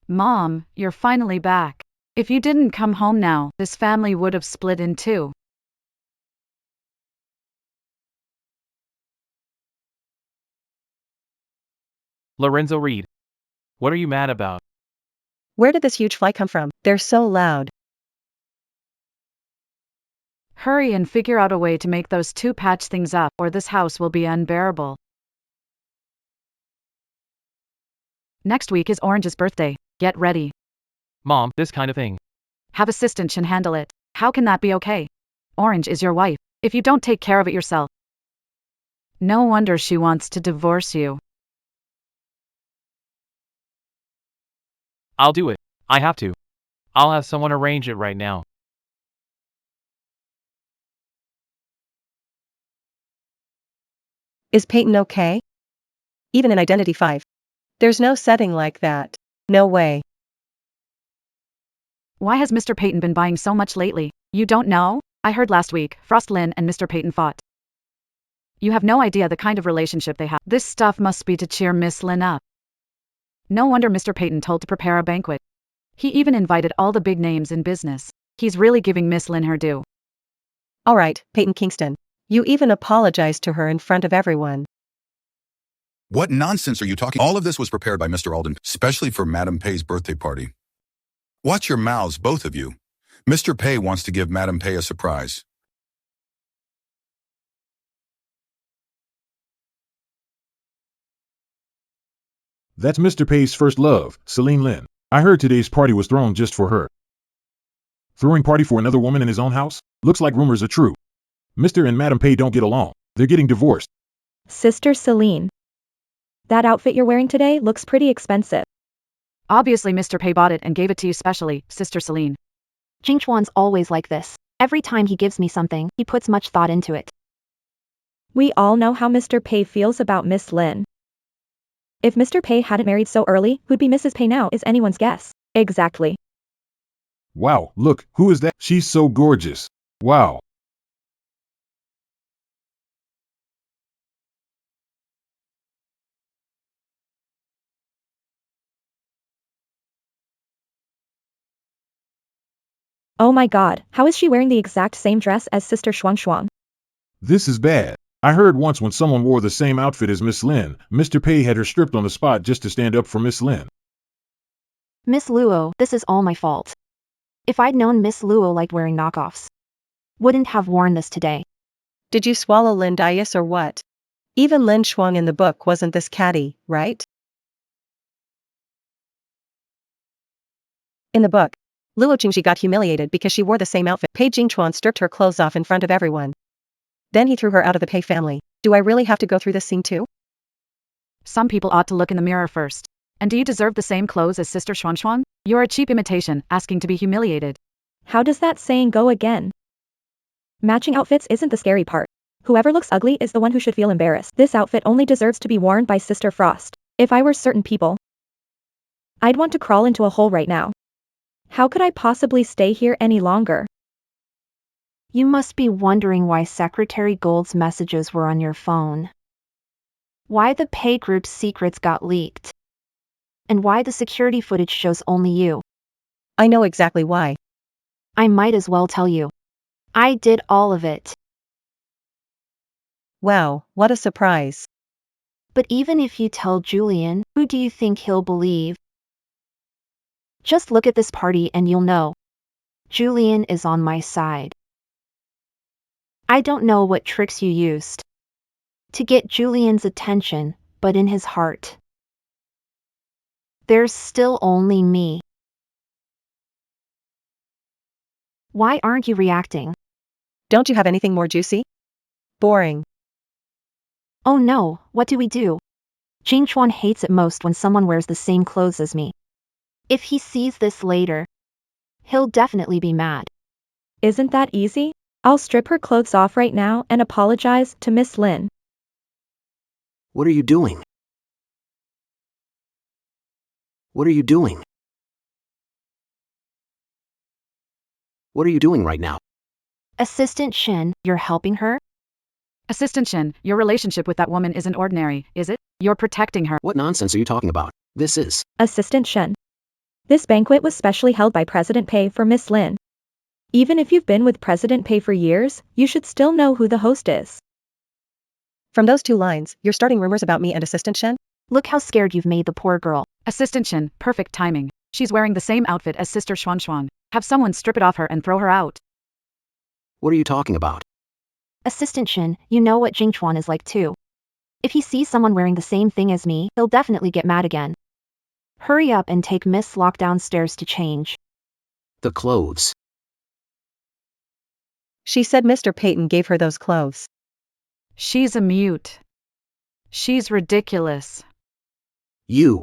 Mom, you're finally back. If you didn't come home now, this family would have split in two. Lorenzo Reed. What are you mad about? Where did this huge fly come from? They're so loud. Hurry and figure out a way to make those two patch things up, or this house will be unbearable. Next week is Orange's birthday. Get ready. Mom, this kind of thing. Have assistant Shin handle it. How can that be okay? Orange is your wife. If you don't take care of it yourself. No wonder she wants to divorce you. I'll do it. I have to. I'll have someone arrange it right now. Is Peyton okay? Even in Identity 5. There's no setting like that. No way. Why has Mr. Peyton been buying so much lately? You don't know? I heard last week, Frost Lynn and Mr. Peyton fought. You have no idea the kind of relationship they have. This stuff must be to cheer Miss Lynn up. No wonder Mr. Peyton told to prepare a banquet. He even invited all the big names in business. He's really giving Miss Lynn her due. Alright, Peyton Kingston. You even apologized to her in front of everyone. What nonsense are you talking? All of this was prepared by Mr. Alden, especially for Madame Pay's birthday party. Watch your mouths, both of you. Mr. Pay wants to give Madame Pay a surprise. That's Mr. Pay's first love, Celine Lynn. I heard today's party was thrown just for her. Throwing party for another woman in his own house? Looks like rumors are true. Mr. and Madame Pay don't get along. They're getting divorced. Sister Celine. That outfit you're wearing today looks pretty expensive. Obviously Mr. Pay bought it and gave it to you specially, Sister Celine. Jingchuan's always like this. Every time he gives me something, he puts much thought into it. We all know how Mr. Pay feels about Miss Lynn. If Mr. Pay hadn't married so early, who'd be Mrs. Pay now is anyone's guess. Exactly. Wow, look, who is that? She's so gorgeous. Wow. Oh my god, how is she wearing the exact same dress as Sister Shuang Shuang? This is bad. I heard once when someone wore the same outfit as Miss Lynn, Mr. Pay had her stripped on the spot just to stand up for Miss Lynn. Miss Luo, this is all my fault. If I'd known Miss Luo liked wearing knockoffs, wouldn't have worn this today. Did you swallow Lin Dias or what? Even Lin Shuang in the book wasn't this catty, right? In the book, Luo Qingji got humiliated because she wore the same outfit. Pei Jingchuan stripped her clothes off in front of everyone. Then he threw her out of the Pei family. Do I really have to go through this scene too? Some people ought to look in the mirror first. And do you deserve the same clothes as Sister Xuan Xuan? You're a cheap imitation, asking to be humiliated. How does that saying go again? Matching outfits isn't the scary part. Whoever looks ugly is the one who should feel embarrassed. This outfit only deserves to be worn by Sister Frost. If I were certain people, I'd want to crawl into a hole right now. How could I possibly stay here any longer? You must be wondering why Secretary Gold's messages were on your phone. Why the Pay Group's secrets got leaked. And why the security footage shows only you. I know exactly why. I might as well tell you. I did all of it. Wow, what a surprise. But even if you tell Julian, who do you think he'll believe? Just look at this party and you'll know. Julian is on my side. I don't know what tricks you used to get Julian's attention, but in his heart, there's still only me. Why aren't you reacting? Don't you have anything more juicy? Boring. Oh no, what do we do? Jingchuan hates it most when someone wears the same clothes as me. If he sees this later, he'll definitely be mad. Isn't that easy? I'll strip her clothes off right now and apologize to Miss Lynn. What are you doing? What are you doing? What are you doing right now? Assistant Shin, you're helping her? Assistant Shin, your relationship with that woman isn't ordinary, is it? You're protecting her. What nonsense are you talking about? This is... Assistant Shen. This banquet was specially held by President Pei for Miss Lin. Even if you've been with President Pei for years, you should still know who the host is. From those two lines, you're starting rumors about me and Assistant Shen? Look how scared you've made the poor girl. Assistant Shin, perfect timing. She's wearing the same outfit as Sister Xuan Xuan. Have someone strip it off her and throw her out. What are you talking about? Assistant Shin, you know what Jingchuan is like too. If he sees someone wearing the same thing as me, he'll definitely get mad again. Hurry up and take Miss Locke downstairs to change. The clothes. She said Mr. Peyton gave her those clothes. She's a mute. She's ridiculous. You.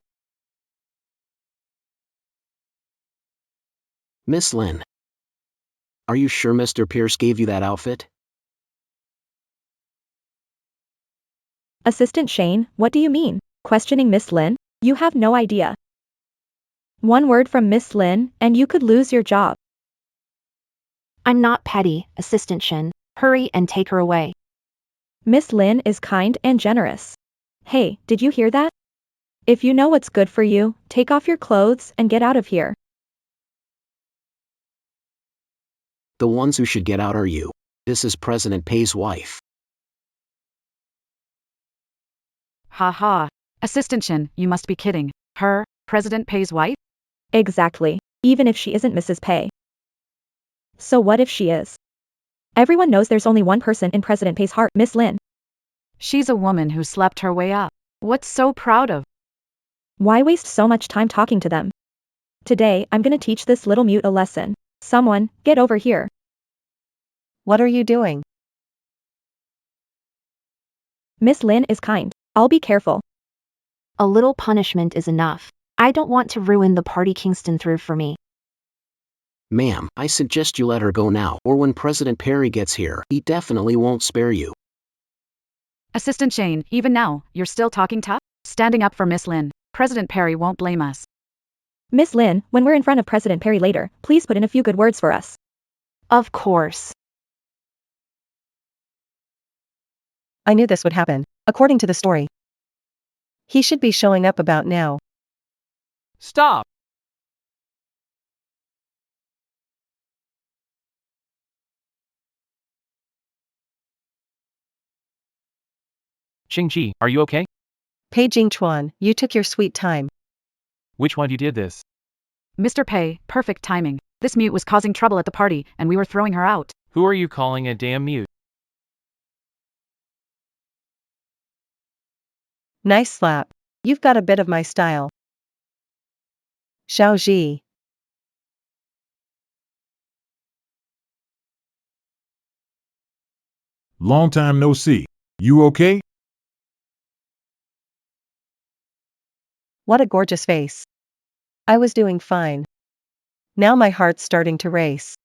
Miss Lin. Are you sure Mr. Pierce gave you that outfit? Assistant Shane, what do you mean? Questioning Miss Lin? You have no idea. One word from Miss Lin, and you could lose your job. I'm not petty, Assistant Shin. Hurry and take her away. Miss Lin is kind and generous. Hey, did you hear that? If you know what's good for you, take off your clothes and get out of here. The ones who should get out are you. This is President Pei's wife. Ha ha. Assistant Shin, you must be kidding. Her, President Pei's wife? Exactly. Even if she isn't Mrs. Pei. So what if she is? Everyone knows there's only one person in President Pei's heart, Miss Lin. She's a woman who slept her way up. What's so proud of? Why waste so much time talking to them? Today, I'm gonna teach this little mute a lesson. Someone, get over here. What are you doing? Miss Lin is kind. I'll be careful. A little punishment is enough. I don't want to ruin the party Kingston threw for me. Ma'am, I suggest you let her go now, or when President Perry gets here, he definitely won't spare you. Assistant Shane, even now, you're still talking tough? Standing up for Miss Lin. President Perry won't blame us. Miss Lin, when we're in front of President Perry later, please put in a few good words for us. Of course. I knew this would happen, according to the story. He should be showing up about now. Stop! Qingji, are you okay? Pei Jingchuan, you took your sweet time. Which one you did this? Mr. Pei, perfect timing. This mute was causing trouble at the party, and we were throwing her out. Who are you calling a damn mute? Nice slap. You've got a bit of my style. Xiaoji. Long time no see. You okay? What a gorgeous face. I was doing fine. Now my heart's starting to race.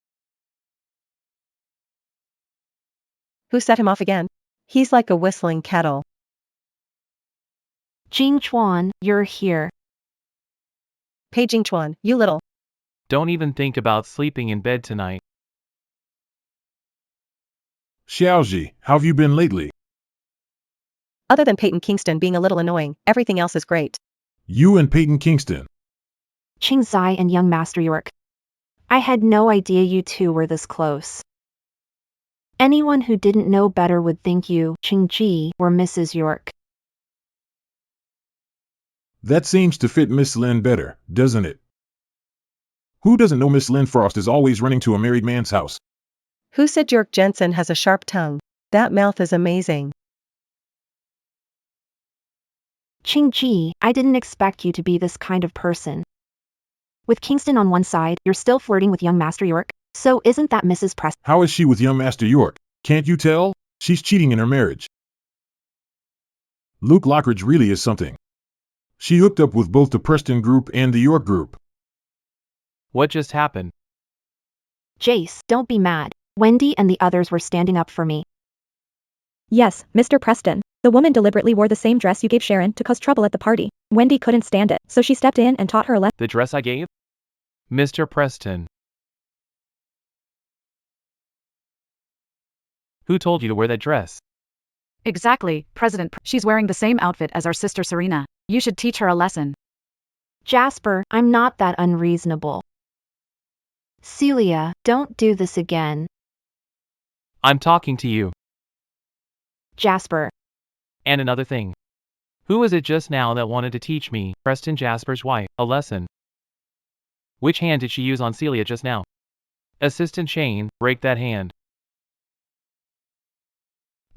Who set him off again? He's like a whistling kettle. Jing Chuan, you're here. Pei Jingchuan, you little. Don't even think about sleeping in bed tonight. Xiaoji, how have you been lately? Other than Peyton Kingston being a little annoying, everything else is great. You and Peyton Kingston. Ching Zai and young Master York. I had no idea you two were this close. Anyone who didn't know better would think you, Ching Ji, were Mrs. York. That seems to fit Miss Lin better, doesn't it? Who doesn't know Miss Lin Frost is always running to a married man's house? Who said York Jensen has a sharp tongue? That mouth is amazing. Ching Ji, I didn't expect you to be this kind of person. With Kingston on one side, you're still flirting with young Master York, so isn't that Mrs. Preston? How is she with young Master York? Can't you tell? She's cheating in her marriage. Luke Lockridge really is something. She hooked up with both the Preston group and the York group. What just happened? Jace, don't be mad. Wendy and the others were standing up for me. Yes, Mr. Preston. The woman deliberately wore the same dress you gave Sharon to cause trouble at the party. Wendy couldn't stand it, so she stepped in and taught her a lesson. The dress I gave? Mr. Preston. Who told you to wear that dress? Exactly, She's wearing the same outfit as our sister Serena. You should teach her a lesson. Jasper, I'm not that unreasonable. Celia, don't do this again. I'm talking to you. Jasper. And another thing. Who was it just now that wanted to teach me, Preston Jasper's wife, a lesson? Which hand did she use on Celia just now? Assistant Shane, break that hand.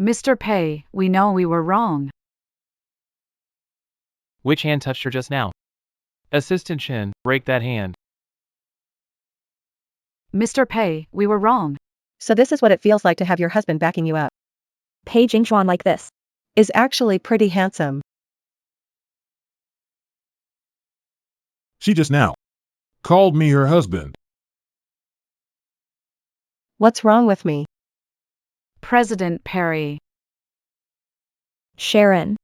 Mr. Pei, we know we were wrong. Which hand touched her just now? Assistant Shin, break that hand. Mr. Pei, we were wrong. So this is what it feels like to have your husband backing you up. Pei Jingchuan like this. Is actually pretty handsome. She just now called me her husband. What's wrong with me? President Perry. Sharon.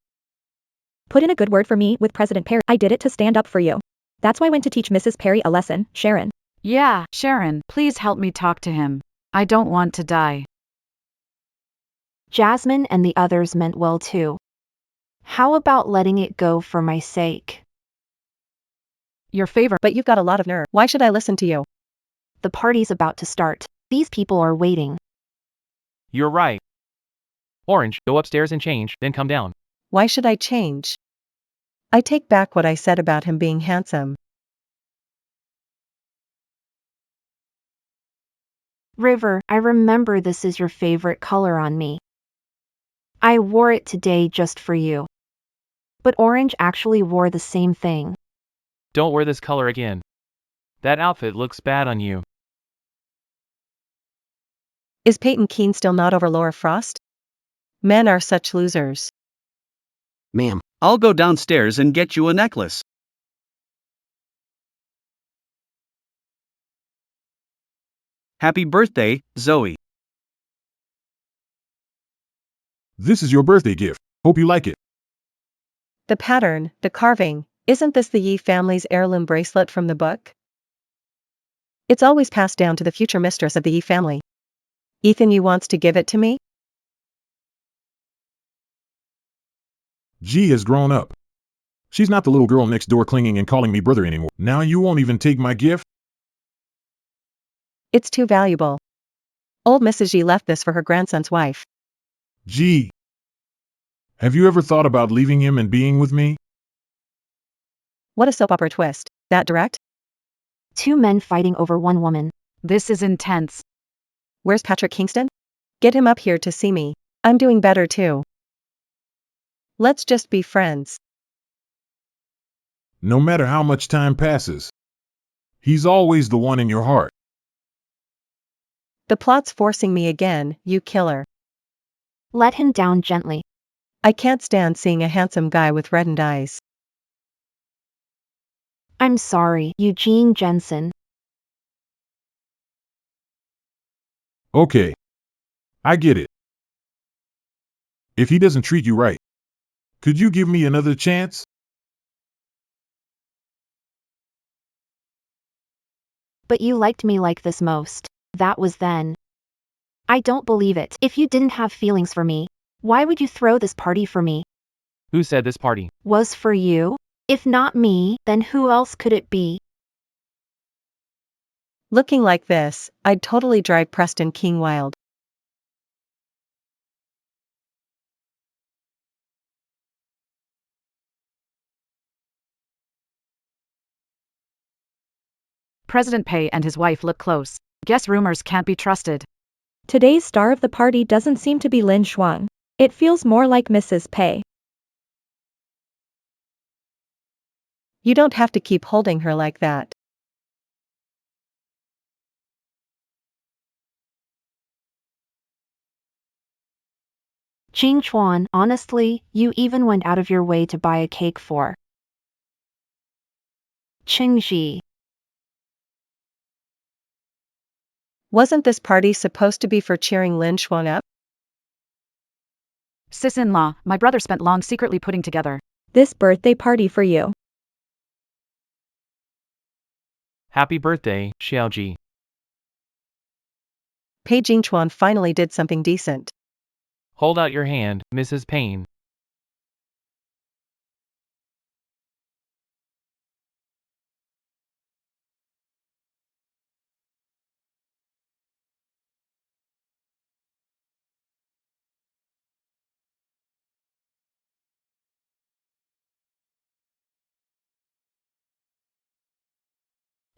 Put in a good word for me with President Perry. I did it to stand up for you. That's why I went to teach Mrs. Perry a lesson, Sharon. Yeah, Sharon, please help me talk to him. I don't want to die. Jasmine and the others meant well too. How about letting it go for my sake? Your favor. But you've got a lot of nerve. Why should I listen to you? The party's about to start. These people are waiting. You're right. Orange, go upstairs and change, then come down. Why should I change? I take back what I said about him being handsome. River, I remember this is your favorite color on me. I wore it today just for you. But Orange actually wore the same thing. Don't wear this color again. That outfit looks bad on you. Is Peyton Keene still not over Laura Frost? Men are such losers. Ma'am, I'll go downstairs and get you a necklace. Happy birthday, Zoe. This is your birthday gift. Hope you like it. The pattern, the carving, isn't this the Yee family's heirloom bracelet from the book? It's always passed down to the future mistress of the Yee family. Ethan Yee wants to give it to me? G has grown up. She's not the little girl next door clinging and calling me brother anymore. Now you won't even take my gift? It's too valuable. Old Mrs. Yee left this for her grandson's wife. G. Have you ever thought about leaving him and being with me? What a soap opera twist. That direct? Two men fighting over one woman. This is intense. Where's Patrick Kingston? Get him up here to see me. I'm doing better too. Let's just be friends. No matter how much time passes, he's always the one in your heart. The plot's forcing me again, you killer. Let him down gently. I can't stand seeing a handsome guy with reddened eyes. I'm sorry, Eugene Jensen. Okay. I get it. If he doesn't treat you right, could you give me another chance? But you liked me like this most. That was then. I don't believe it. If you didn't have feelings for me, why would you throw this party for me? Who said this party? Was for you? If not me, then who else could it be? Looking like this, I'd totally drive Preston King wild. President Pei and his wife look close. Guess rumors can't be trusted. Today's star of the party doesn't seem to be Lin Shuang. It feels more like Mrs. Pei. You don't have to keep holding her like that. Jing Chuan, honestly, you even went out of your way to buy a cake for Qingji. Wasn't this party supposed to be for cheering Lin Shuang up? Sis-in-law, my brother spent long secretly putting together. This birthday party for you. Happy birthday, Xiaoji. Pei Jingchuan finally did something decent. Hold out your hand, Mrs. Payne.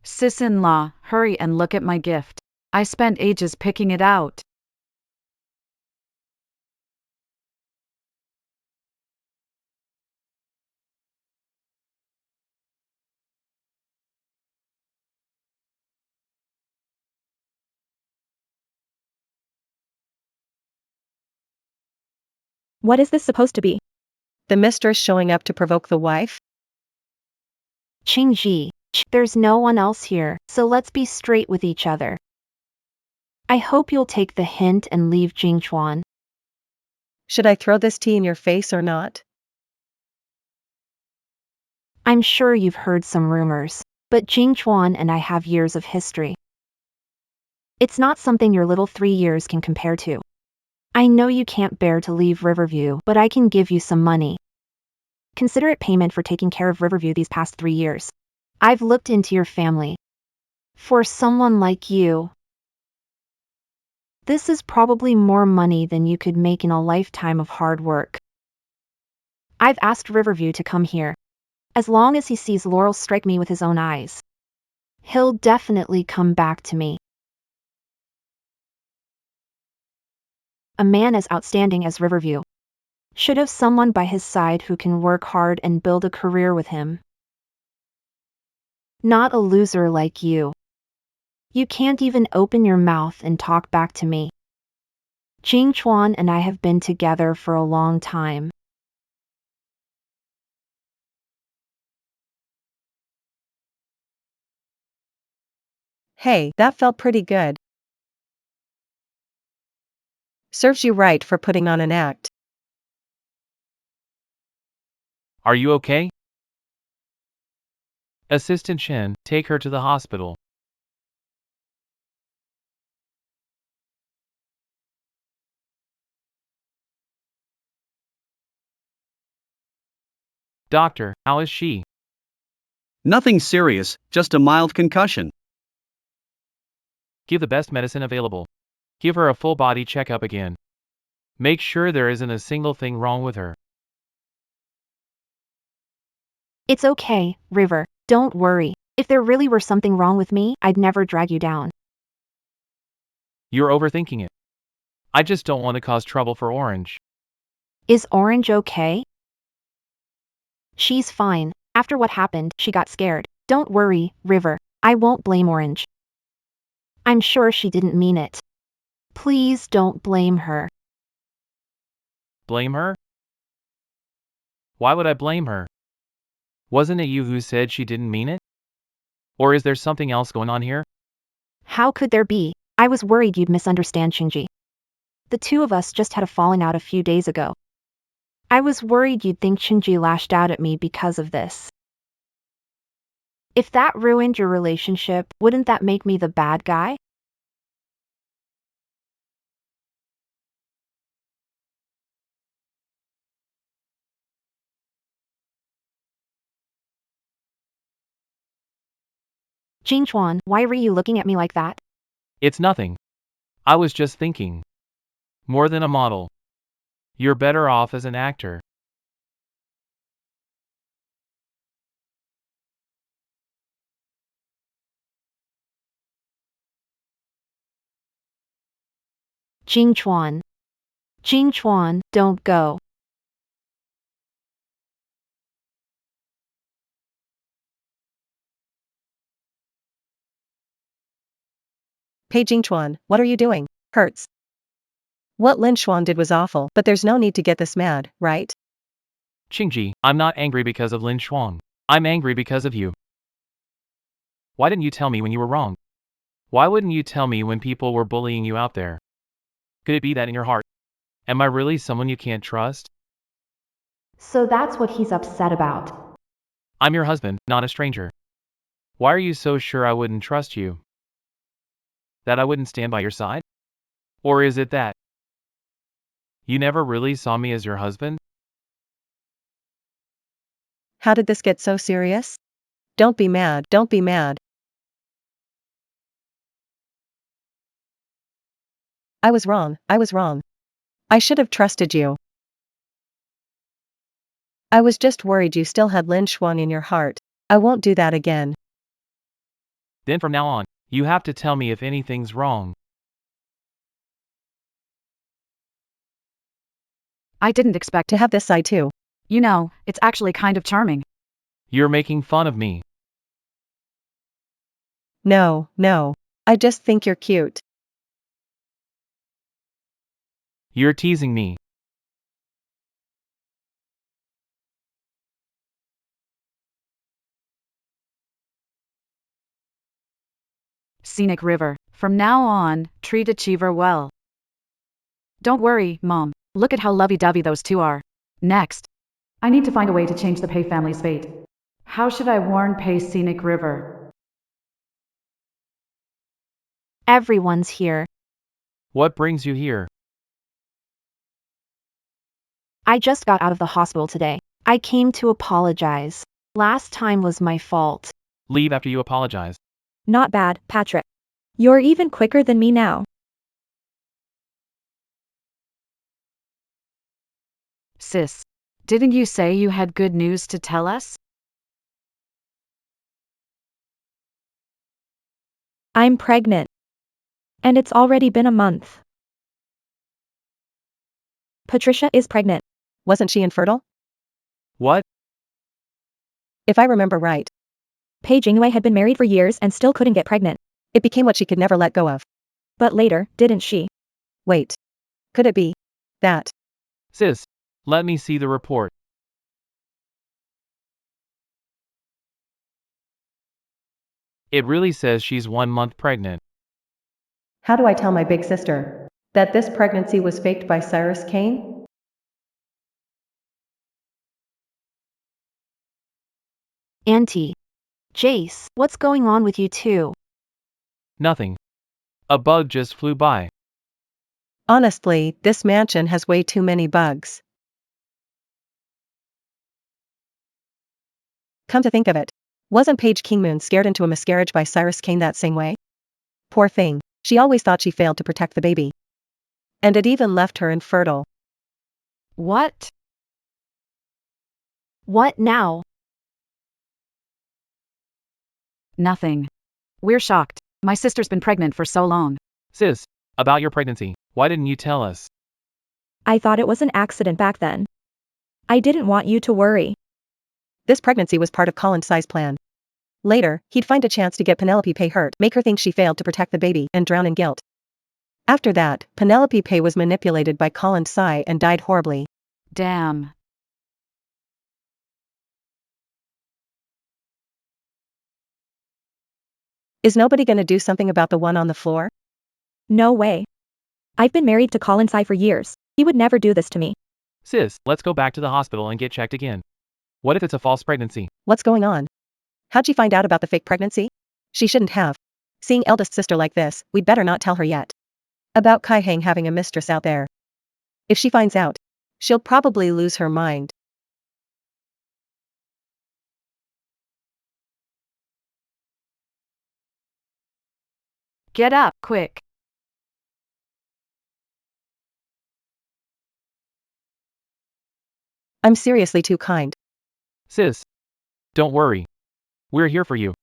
Sis-in-law, hurry and look at my gift. I spent ages picking it out. What is this supposed to be? The mistress showing up to provoke the wife? Qingji, there's no one else here, so let's be straight with each other. I hope you'll take the hint and leave Jingchuan. Should I throw this tea in your face or not? I'm sure you've heard some rumors, but Jingchuan and I have years of history. It's not something your little 3 years can compare to. I know you can't bear to leave Riverview, but I can give you some money. Consider it payment for taking care of Riverview these past 3 years. I've looked into your family. For someone like you, this is probably more money than you could make in a lifetime of hard work. I've asked Riverview to come here. As long as he sees Laurel strike me with his own eyes, he'll definitely come back to me. A man as outstanding as Riverview should have someone by his side who can work hard and build a career with him. Not a loser like you. You can't even open your mouth and talk back to me. Jingchuan and I have been together for a long time. Hey, that felt pretty good. Serves you right for putting on an act. Are you okay? Assistant Chen, take her to the hospital. Doctor, how is she? Nothing serious, just a mild concussion. Give the best medicine available. Give her a full body checkup again. Make sure there isn't a single thing wrong with her. It's okay, River, don't worry. If there really were something wrong with me, I'd never drag you down. You're overthinking it. I just don't want to cause trouble for Orange. Is Orange okay? She's fine. After what happened, she got scared. Don't worry, River. I won't blame Orange. I'm sure she didn't mean it. Please don't blame her. Blame her? Why would I blame her? Wasn't it you who said she didn't mean it? Or is there something else going on here? How could there be? I was worried you'd misunderstand Shinji. The two of us just had a falling out a few days ago. I was worried you'd think Shinji lashed out at me because of this. If that ruined your relationship, wouldn't that make me the bad guy? Jingchuan, why were you looking at me like that? It's nothing. I was just thinking. More than a model. You're better off as an actor. Jingchuan. Jingchuan, don't go. Pei Jingchuan, what are you doing? Hurts. What Lin Xuan did was awful, but there's no need to get this mad, right? Qingji, I'm not angry because of Lin Xuan. I'm angry because of you. Why didn't you tell me when you were wrong? Why wouldn't you tell me when people were bullying you out there? Could it be that in your heart? Am I really someone you can't trust? So that's what he's upset about. I'm your husband, not a stranger. Why are you so sure I wouldn't trust you? That I wouldn't stand by your side? Or is it that you never really saw me as your husband? How did this get so serious? Don't be mad, don't be mad. I was wrong, I was wrong. I should have trusted you. I was just worried you still had Lin Xuan in your heart. I won't do that again. Then from now on, you have to tell me if anything's wrong. I didn't expect To have this side too. You know, it's actually kind of charming. You're making fun of me. No, no. I just think you're cute. You're teasing me. Scenic river, From now on, treat Achiever well. Don't worry, Mom. Look at how lovey-dovey those two are. Next, I need to find a way to change the Pei family's fate. How should I warn Pei Scenic River? Everyone's here. What brings you here? I just got out of the hospital today. I came to apologize. Last time was my fault. Leave after you apologize. Not bad, Patrick. You're even quicker than me now. Sis, didn't you say you had good news to tell us? I'm pregnant. And it's already been a month. Patricia is pregnant. Wasn't she infertile? What? If I remember right, Pei Jingwei had been married for years and still couldn't get pregnant. it became what she could never let go of. But later, didn't she? Wait. Could it be that? Sis, let me see the report. It really says she's 1 month pregnant. How do I tell my big sister that this pregnancy was faked by Cyrus Kane? Auntie. Jace, what's going on with you two? Nothing. A bug just flew by. Honestly, this mansion has way too many bugs. Come to think of it, wasn't Paige Kingmoon scared into a miscarriage by Cyrus Kane that same way? Poor thing, she always thought she failed to protect the baby. And it even left her infertile. What? What now? Nothing. We're shocked. My sister's been pregnant for so long. Sis, about your pregnancy, why didn't you tell us? I thought it was an accident back then. I didn't want you to worry. This pregnancy was part of Colin Tsai's plan. Later, he'd find a chance to get Penelope Pei hurt, make her think she failed to protect the baby, and drown in guilt. After that, Penelope Pei was manipulated by Colin Tsai and died horribly. Damn. Is nobody gonna do something about the one on the floor? No way. I've been married to Colin Tsai for years. He would never do this to me. Sis, let's go back to the hospital and get checked again. What if it's a false pregnancy? What's going on? How'd she find out about the fake pregnancy? She shouldn't have. Seeing eldest sister like this, we'd better not tell her yet. About Kai Hang having a mistress out there. If she finds out, she'll probably lose her mind. Get up, quick. I'm seriously too kind. Sis, don't worry. We're here for you.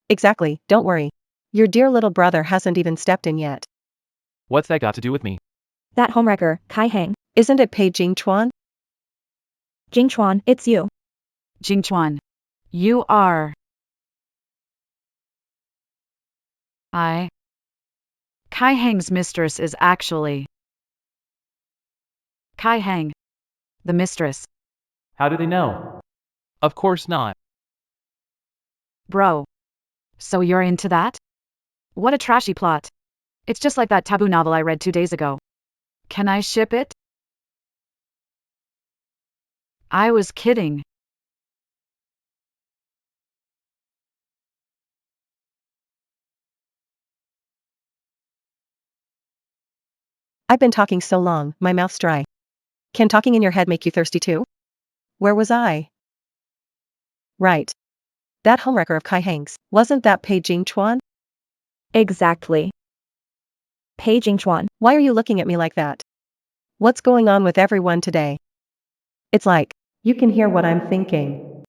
Exactly, don't worry. Your dear little brother hasn't even stepped in yet. What's that got to do with me? That homewrecker, Kai Hang. Isn't it Pei Jingchuan? Jingchuan, it's you. Jingchuan. You are. Kai Hang's mistress is actually Kai Hang, the mistress. How do they know? Of course not. Bro. So you're into that? What a trashy plot. It's just like that taboo novel I read 2 days ago. Can I ship it? I was kidding. I've been talking so long, my mouth's dry. Can talking in your head make you thirsty too? Where was I? Right. That homewrecker of Kai Hang's, wasn't that Pei Jingchuan? Exactly. Pei Jingchuan. Why are you looking at me like that? What's going on with everyone today? It's like, you can hear what I'm thinking.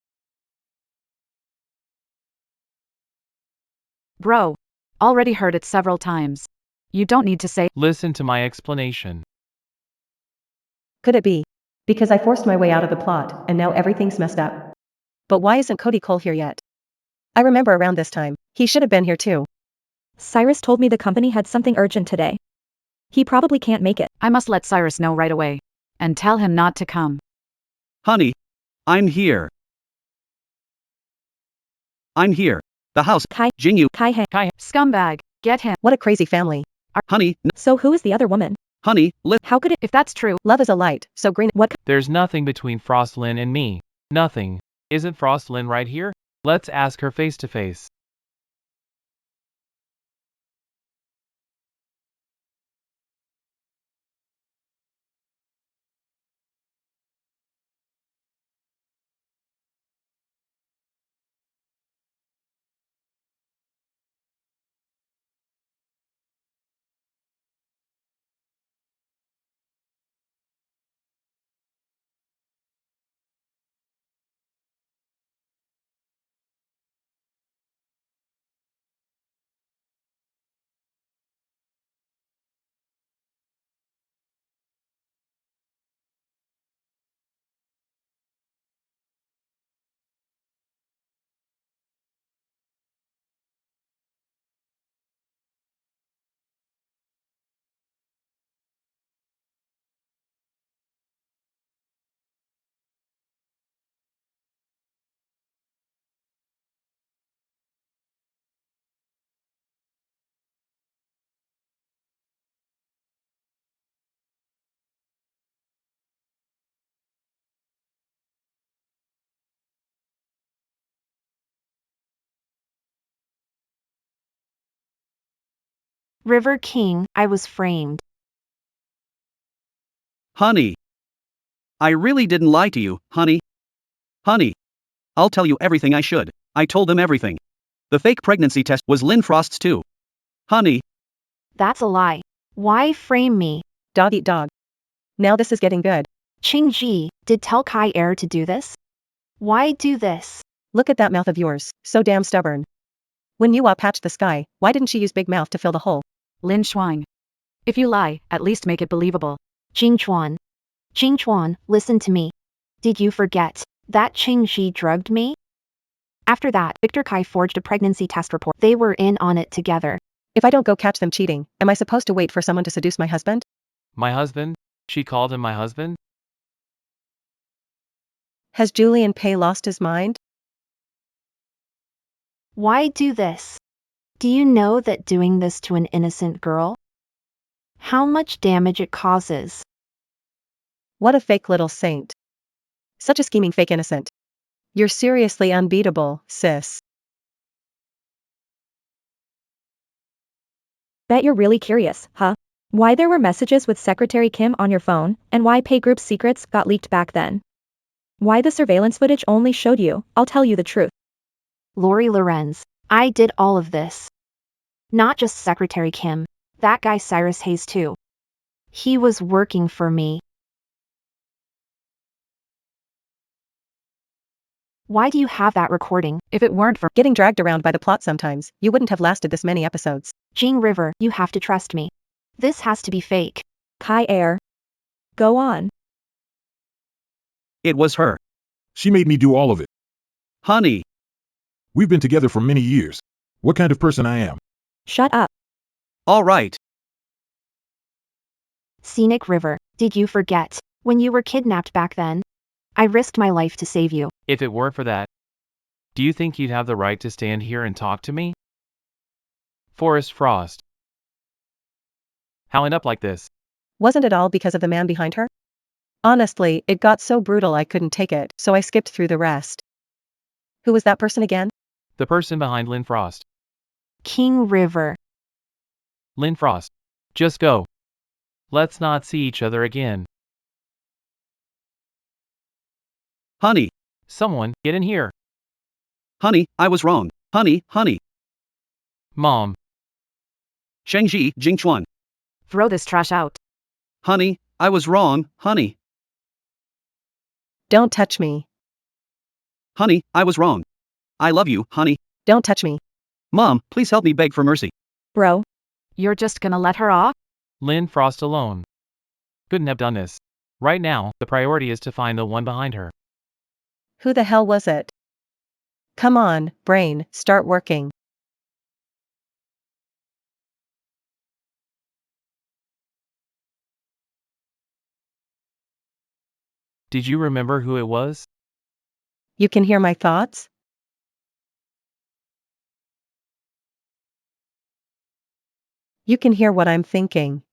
Bro. Already heard it several times. You don't need to say. Listen to my explanation. Could it be? Because I forced my way out of the plot, and now everything's messed up. But why isn't Cody Cole here yet? I remember around this time, he should have been here too. Cyrus told me the company had something urgent today. He probably can't make it. I must let Cyrus know right away. And tell him not to come. Honey, I'm here. I'm here. The house. Kai Jingyu. Hang. Scumbag. Get him. What a crazy family. Honey, So who is the other woman? honey, How could it? If that's true, Love is a light, so green. What? There's nothing between Frostlyn and me. Nothing. Isn't Frostlyn right here? Let's ask her face to face. River King, I was framed. honey. I really didn't lie to you, honey. Honey. I'll tell you everything I should. I told them everything. The fake pregnancy test was Lynn Frost's too. Honey, That's a lie. Why frame me? Dog eat dog. Now this is getting good. Qingji, did tell Kai Air to do this? Why do this? Look at that mouth of yours, so damn stubborn. When Yuwa patched the sky, why didn't she use big mouth to fill the hole? Lin Shuang. If you lie, at least make it believable. Jingchuan. Jingchuan, listen to me. Did you forget that Qingji drugged me? After that, Victor Kai forged a pregnancy test report. They were in on it together. If I don't go catch them cheating, am I supposed to wait for someone to seduce my husband? My husband? She called him my husband? Has Julian Pei lost his mind? Why do this? Do you know that doing this to an innocent girl? How much damage it causes? What a fake little saint. Such a scheming fake innocent. You're seriously unbeatable, sis. Bet you're really curious, huh? Why there were messages with Secretary Kim on your phone, and why Pay Group's secrets got leaked back then. Why the surveillance footage only showed you, I'll tell you the truth. Lori Lorenz, I did all of this. Not just Secretary Kim, that guy Cyrus Hayes too. He was working for me. Why do you have that recording? If it weren't for Getting dragged around by the plot sometimes, you wouldn't have lasted this many episodes. Jing River, you have to trust me. This has to be fake. Kai Air. Go on. it was her. She made me do all of it. Honey, We've been together for many years. What kind of person I am? Shut up. all right. Scenic River, did you forget when you were kidnapped back then? I risked my life to save you. If it weren't for that, do you think you'd have the right to stand here and talk to me? Forest Frost. How end up like this? Wasn't it all because of the man behind her? Honestly, it got so brutal I couldn't take it, so I skipped through the rest. Who was that person again? The person behind Lynn Frost. King River. Lynn Frost. Just go. Let's not see each other again. Honey, Someone, get in here. honey, I was wrong. Honey, honey. Mom. Shengji, Jingchuan. throw this trash out. Honey, I was wrong, honey. Don't touch me. Honey, I was wrong. I love you, honey. Don't touch me. Mom, please help me beg for mercy. Bro. You're just gonna let her off? Lynn Frost alone. Couldn't have done this. Right now, the priority is to find the one behind her. Who the hell was it? Come on, brain, start working. Did you remember who it was? You can hear my thoughts? You can hear what I'm thinking.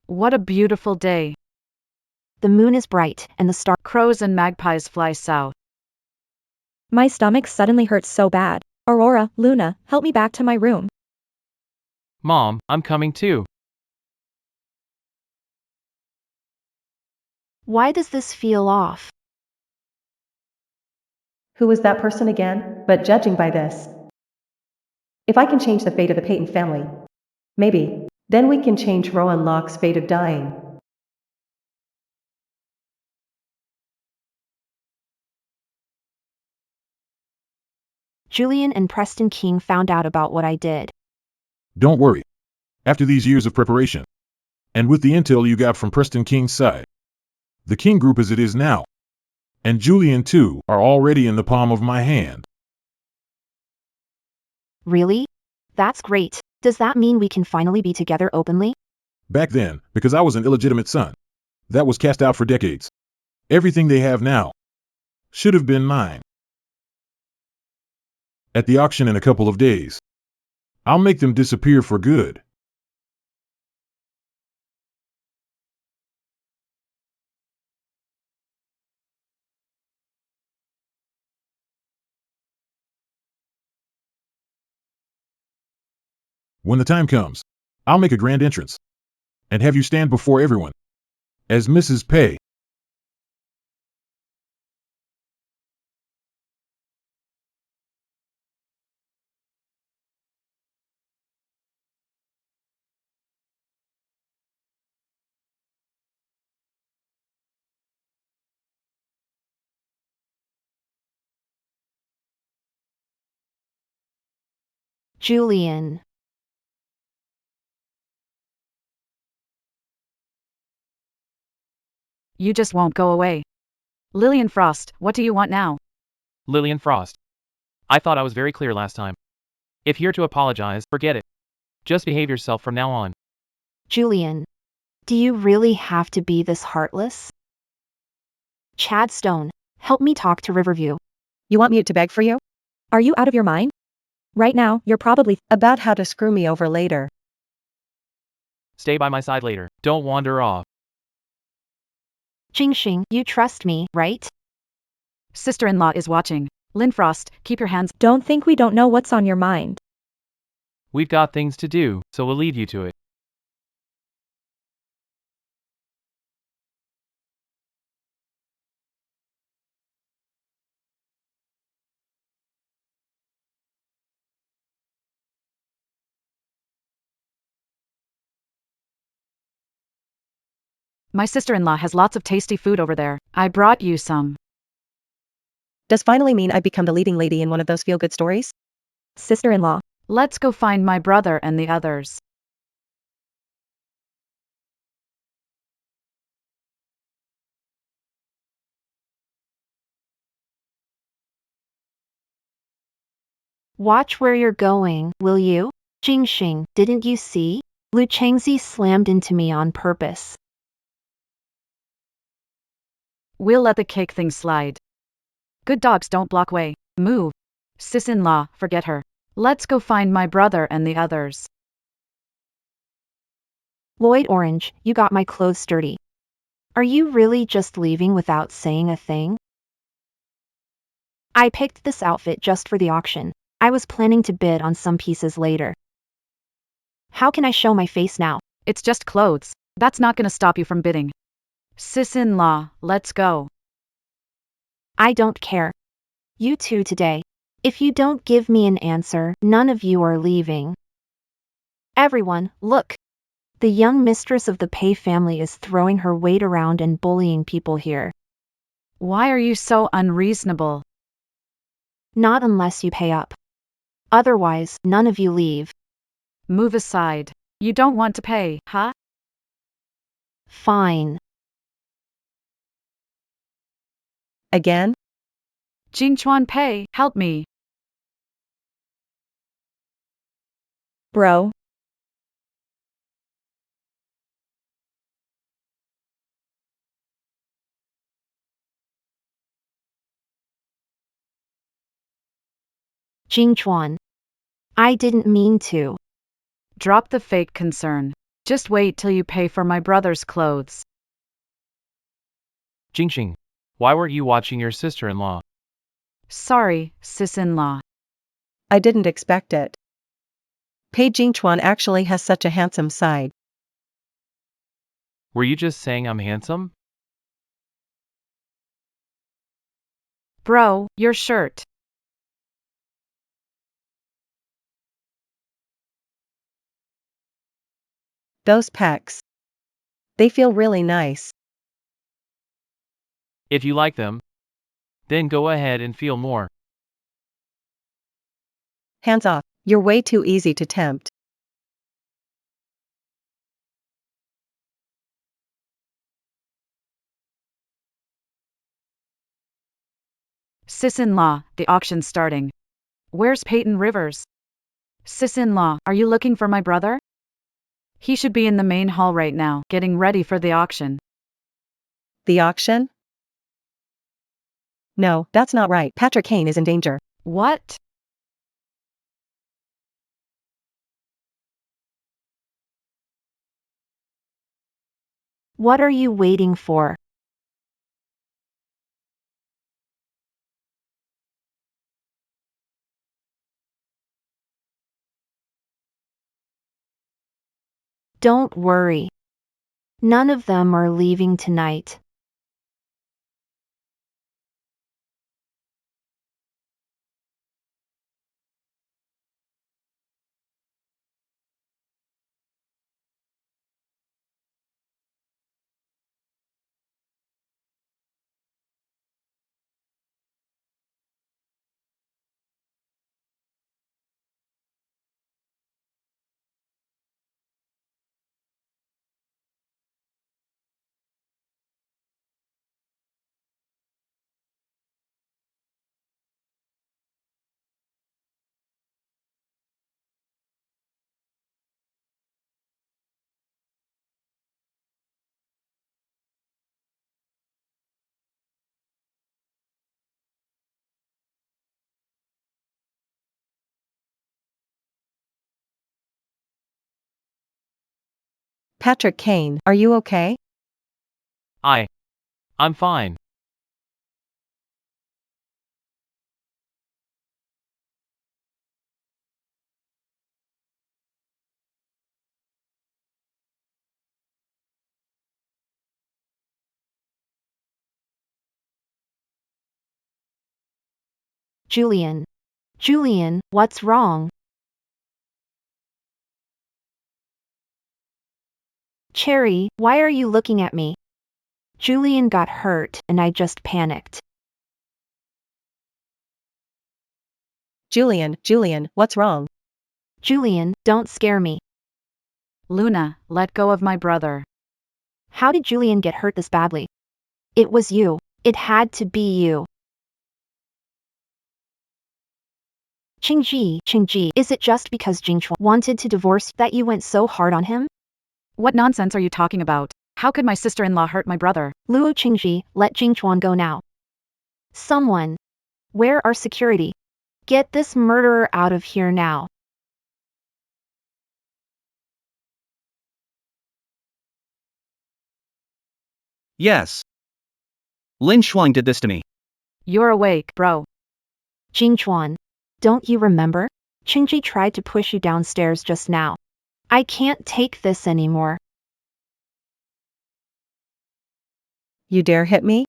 What a beautiful day. The moon is bright, and the star. Crows and magpies fly south. My stomach suddenly hurts so bad. Aurora, Luna, help me back to my room. Mom, I'm coming too. Why does this feel off? Who was that person again? But judging by this, if I can change the fate of the Peyton family, maybe, then we can change Rowan Locke's fate of dying. Julian and Preston King found out about what I did. Don't worry. After these years of preparation, and with the intel you got from Preston King's side, the King group as it is now, and Julian too, are already in the palm of my hand. Really? That's great. Does that mean we can finally be together openly? Back then, because I was an illegitimate son, that was cast out for decades. Everything they have now should have been mine. At the auction in a couple of days, I'll make them disappear for good. When the time comes, I'll make a grand entrance and have you stand before everyone as Mrs. Pei. Julian. You just won't go away. Lillian Frost, what do you want now? Lillian Frost. I thought I was very clear last time. If you're to apologize, forget it. Just behave yourself from now on. Julian. Do you really have to be this heartless? Chad Stone, help me talk to Riverview. You want me to beg for you? Are you out of your mind? Right now, you're probably About how to screw me over later. Stay by my side later. Don't wander off. Jingxing, you trust me, right? Sister-in-law is watching. Lynn Frost, keep your hands. don't think we don't know what's on your mind. We've got things to do, so we'll lead you to it. My sister-in-law has lots of tasty food over there. I brought you some. Does finally mean I become the leading lady in one of those feel-good stories? Sister-in-law. Let's go find my brother and the others. Watch where you're going, will you? Jingxing, didn't you see? Lu Changzi slammed into me on purpose. We'll let the cake thing slide. Good dogs don't block way. Move. Sis-in-law, forget her. Let's go find my brother and the others. Lloyd Orange, you got my clothes dirty. Are you really just leaving without saying a thing? I picked this outfit just for the auction. I was planning to bid on some pieces later. How can I show my face now? It's just clothes. That's not gonna stop you from bidding. Sis-in-law, let's go. I don't care. You two today. If you don't give me an answer, none of you are leaving. Everyone, look. The young mistress of the Pei family is throwing her weight around and bullying people here. Why are you so unreasonable? Not unless you pay up. Otherwise, none of you leave. Move aside. You don't want to pay, huh? Fine. Again? Jingchuan Pei, help me. Bro. Jingchuan. I didn't mean to. Drop the fake concern. Just wait till you pay for my brother's clothes. Jingxing, why weren't you watching your sister-in-law? Sorry, sis-in-law. I didn't expect it. Pei Jingchuan actually has such a handsome side. Were you just saying I'm handsome? Bro, your shirt. Those pecs. They feel really nice. If you like them, then go ahead and feel more. Hands off, you're way too easy to tempt. Sis-in-law, the auction's starting. Where's Peyton Rivers? Sis-in-law, are you looking for my brother? He should be in the main hall right now, getting ready for the auction. The auction? No, that's not right. Patrick Kane is in danger. What? What are you waiting for? Don't worry. None of them are leaving tonight. Patrick Kane, are you okay? I'm fine. Julian. Julian, what's wrong? Cherry, why are you looking at me? Julian got hurt and I just panicked. Julian, what's wrong? Julian, don't scare me. Luna, let go of my brother. How did Julian get hurt this badly? It was you. It had to be you. Qingji, is it just because Jingchuan wanted to divorce that you went so hard on him? What nonsense are you talking about? How could my sister-in-law hurt my brother? Luo Qingji, let Jingchuan go now. Someone. Where are security? Get this murderer out of here now. Yes. Lin Shuang did this to me. You're awake, bro. Jingchuan. Don't you remember? Qingji tried to push you downstairs just now. I can't take this anymore. You dare hit me?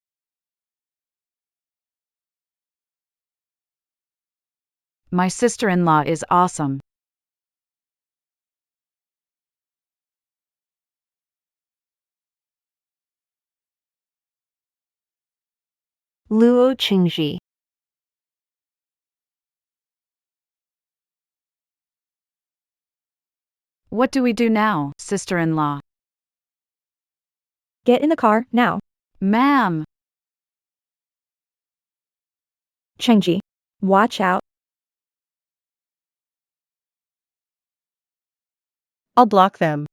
My sister-in-law is awesome. Luo Qingji. What do we do now, sister-in-law? Get in the car, now. Ma'am. Chengji. Watch out. I'll block them.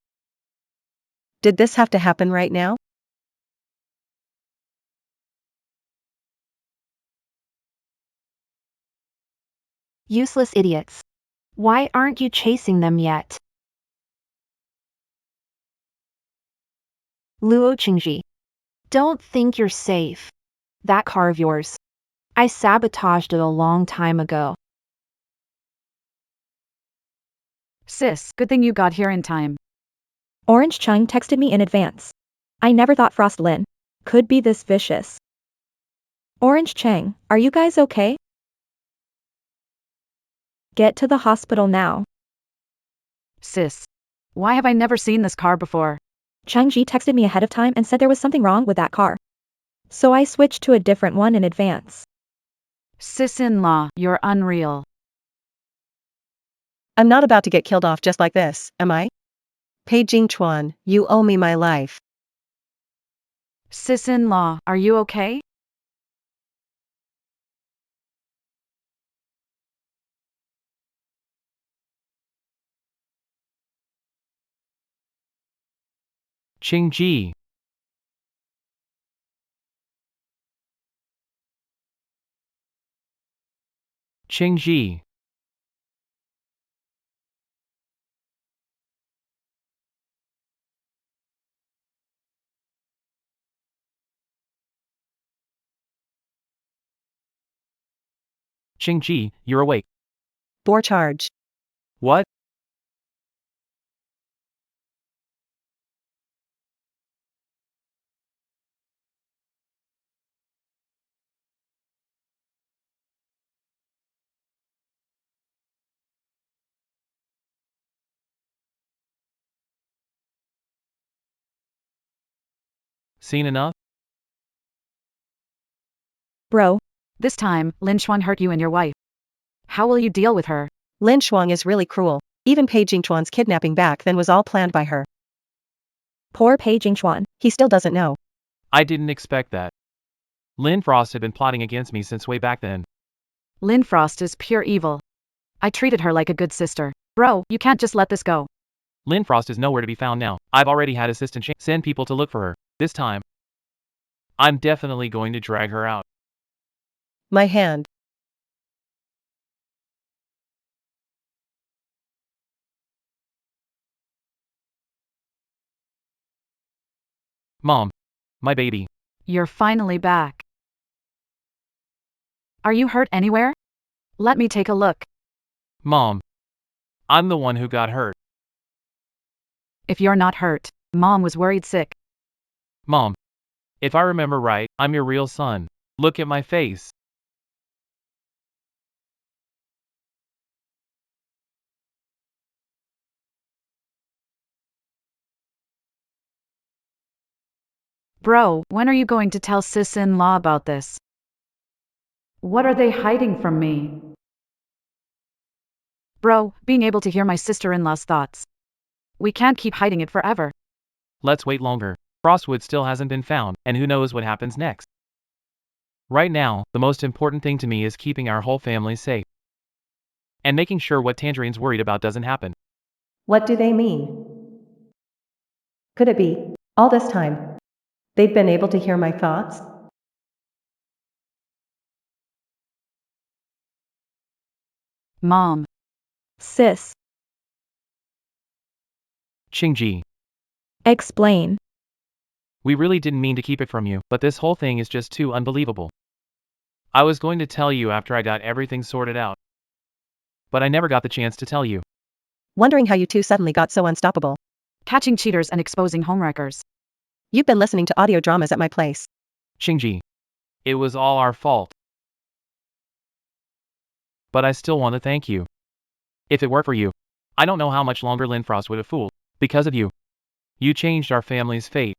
Did this have to happen right now? Useless idiots. Why aren't you chasing them yet? Luo Qingji. Don't think you're safe. That car of yours. I sabotaged it a long time ago. Sis, good thing you got here in time. Orange Chung texted me in advance. I never thought Frost Lin could be this vicious. Orange Chang, are you guys okay? Get to the hospital now. Sis. Why have I never seen this car before? Chang-ji texted me ahead of time and said there was something wrong with that car. So I switched to a different one in advance. Sis-in-law, you're unreal. I'm not about to get killed off just like this, am I? Pei Jingchuan, you owe me my life. Sis-in-law, are you okay? Qingji. Qingji. Qingji, you're awake. Bore charge. What? Seen enough? Bro, This time, Lin Xuan hurt you and your wife. How will you deal with her? Lin Shuang is really cruel. Even Pei Jingchuan's kidnapping back then was all planned by her. poor Pei Jingchuan. He still doesn't know. I didn't expect that. Lin Frost had been plotting against me since way back then. Lin Frost is pure evil. I treated her like a good sister. Bro, you can't just let this go. Lin Frost is nowhere to be found now. I've already had assistant send people to look for her. This time, I'm definitely going to drag her out. My hand. Mom. My baby. You're finally back. Are you hurt anywhere? Let me take a look. Mom. I'm the one who got hurt. If you're not hurt, Mom was worried sick. Mom. If I remember right, I'm your real son. Look at my face. Bro, when are you going to tell sis-in-law about this? What are they hiding from me? Bro, being able to hear my sister-in-law's thoughts. We can't keep hiding it forever. Let's wait longer. Frostwood still hasn't been found, and who knows what happens next. Right now, the most important thing to me is keeping our whole family safe. And making sure what Tangerine's worried about doesn't happen. What do they mean? Could it be, all this time, they've been able to hear my thoughts? Mom. Sis, Qingji. explain. We really didn't mean to keep it from you, but this whole thing is just too unbelievable. I was going to tell you after I got everything sorted out. But I never got the chance to tell you. Wondering how you two suddenly got so unstoppable. Catching cheaters and exposing homewreckers. You've been listening to audio dramas at my place. Qingji. It was all our fault. But I still want to thank you. If it weren't for you, I don't know how much longer Lin Frost would have fooled. Because of you. You changed our family's fate.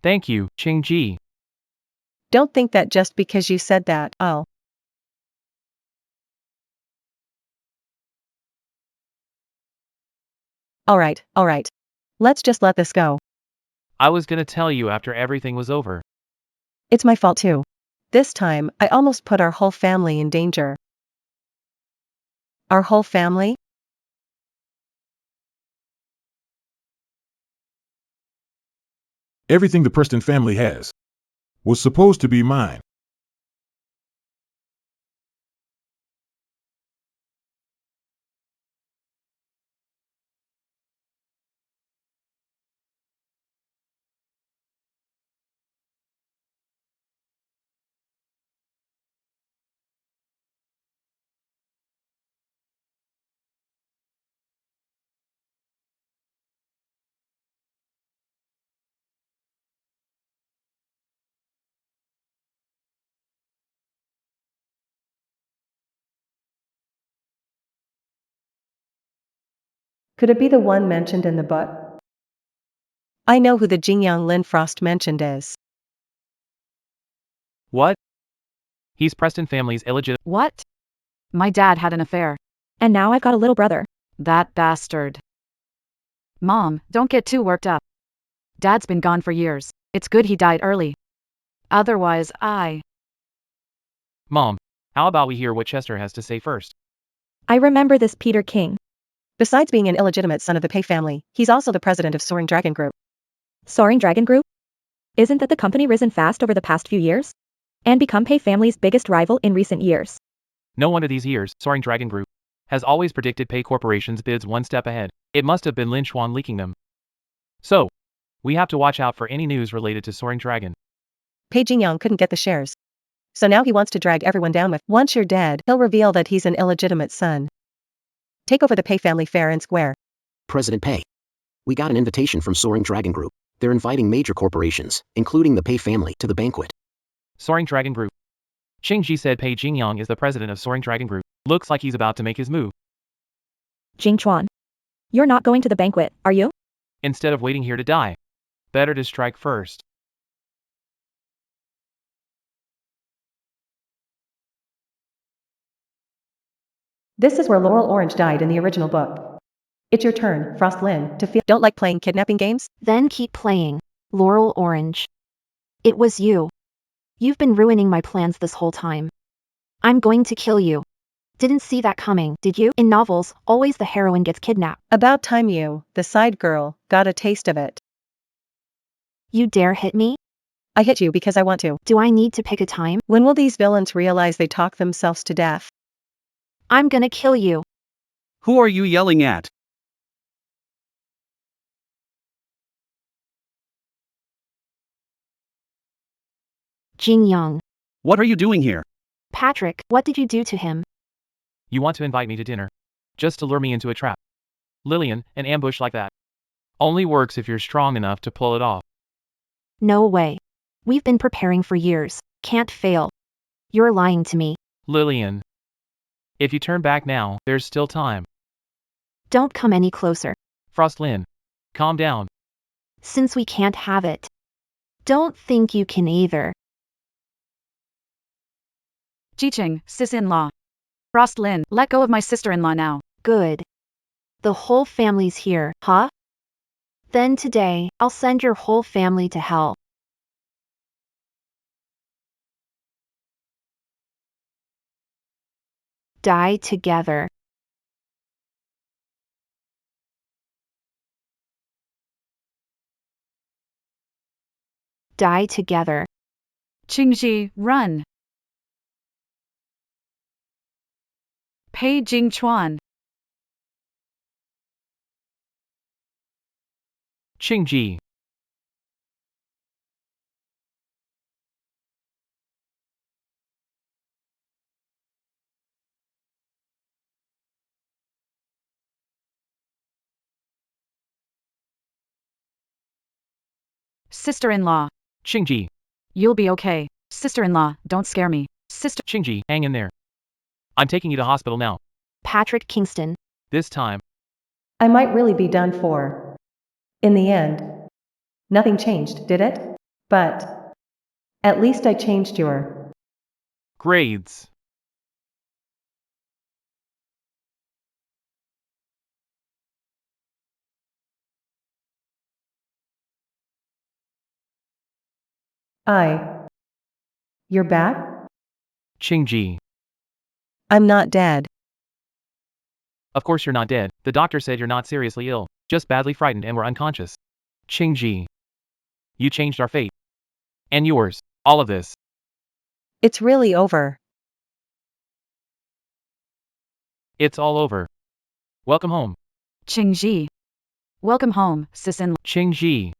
Thank you, Qingji. Don't think that just because you said that, I'll. Alright. Let's just let this go. I was gonna tell you after everything was over. It's my fault too. This time, I almost put our whole family in danger. Our whole family? Everything the Preston family has was supposed to be mine. Could it be the one mentioned in the book? I know who the Jingyang Lin Frost mentioned is. What? He's Preston family's illegitimate. What? My dad had an affair. And now I've got a little brother. That bastard. Mom, don't get too worked up. Dad's been gone for years. It's good he died early. Otherwise, Mom, how about we hear what Chester has to say first? I remember this Peter King. Besides being an illegitimate son of the Pei family, he's also the president of Soaring Dragon Group. Soaring Dragon Group? Isn't that the company risen fast over the past few years? And become Pei family's biggest rival in recent years? No wonder these years, Soaring Dragon Group has always predicted Pei Corporation's bids one step ahead. It must have been Lin Xuan leaking them. So, we have to watch out for any news related to Soaring Dragon. Pei Jingyang couldn't get the shares. So now he wants to drag everyone down with, once you're dead, he'll reveal that he's an illegitimate son. Take over the Pei family fair and square. President Pei. We got an invitation from Soaring Dragon Group. They're inviting major corporations, including the Pei family, to the banquet. Soaring Dragon Group. Qingji said Pei Jingyang is the president of Soaring Dragon Group. Looks like he's about to make his move. Jing Chuan. You're not going to the banquet, are you? Instead of waiting here to die. Better to strike first. This is where Laurel Orange died in the original book. It's your turn, Frost Lin, to feel. Don't like playing kidnapping games? Then keep playing. Laurel Orange. It was you. You've been ruining my plans this whole time. I'm going to kill you. Didn't see that coming, did you? In novels, always the heroine gets kidnapped. About time you, the side girl, got a taste of it. You dare hit me? I hit you because I want to. Do I need to pick a time? When will these villains realize they talk themselves to death? I'm gonna kill you. Who are you yelling at? Jing Young. What are you doing here? Patrick, what did you do to him? You want to invite me to dinner? Just to lure me into a trap. Lillian, an ambush like that only works if you're strong enough to pull it off. No way. We've been preparing for years. Can't fail. You're lying to me. Lillian. If you turn back now, there's still time. Don't come any closer. Frost Lin. Calm down. Since we can't have it. Don't think you can either. Jiqing, sis-in-law. Frost Lin, let go of my sister-in-law now. Good. The whole family's here, huh? Then today, I'll send your whole family to hell. Die together. Die together. Qingji, run. Pei Jingchuan. Qingji. Sister-in-law. Qingji. You'll be okay. Sister-in-law, don't scare me. Sister. Qingji, hang in there. I'm taking you to hospital now. Patrick Kingston. This time. I might really be done for. In the end. Nothing changed, did it? But. At least I changed your. Grades. You're back? Qingji. I'm not dead. Of course you're not dead. The doctor said you're not seriously ill, just badly frightened and were unconscious. Qingji. You changed our fate. And yours. All of this. It's really over. It's all over. Welcome home. Qingji. Welcome home, sis-in-law. Qingji.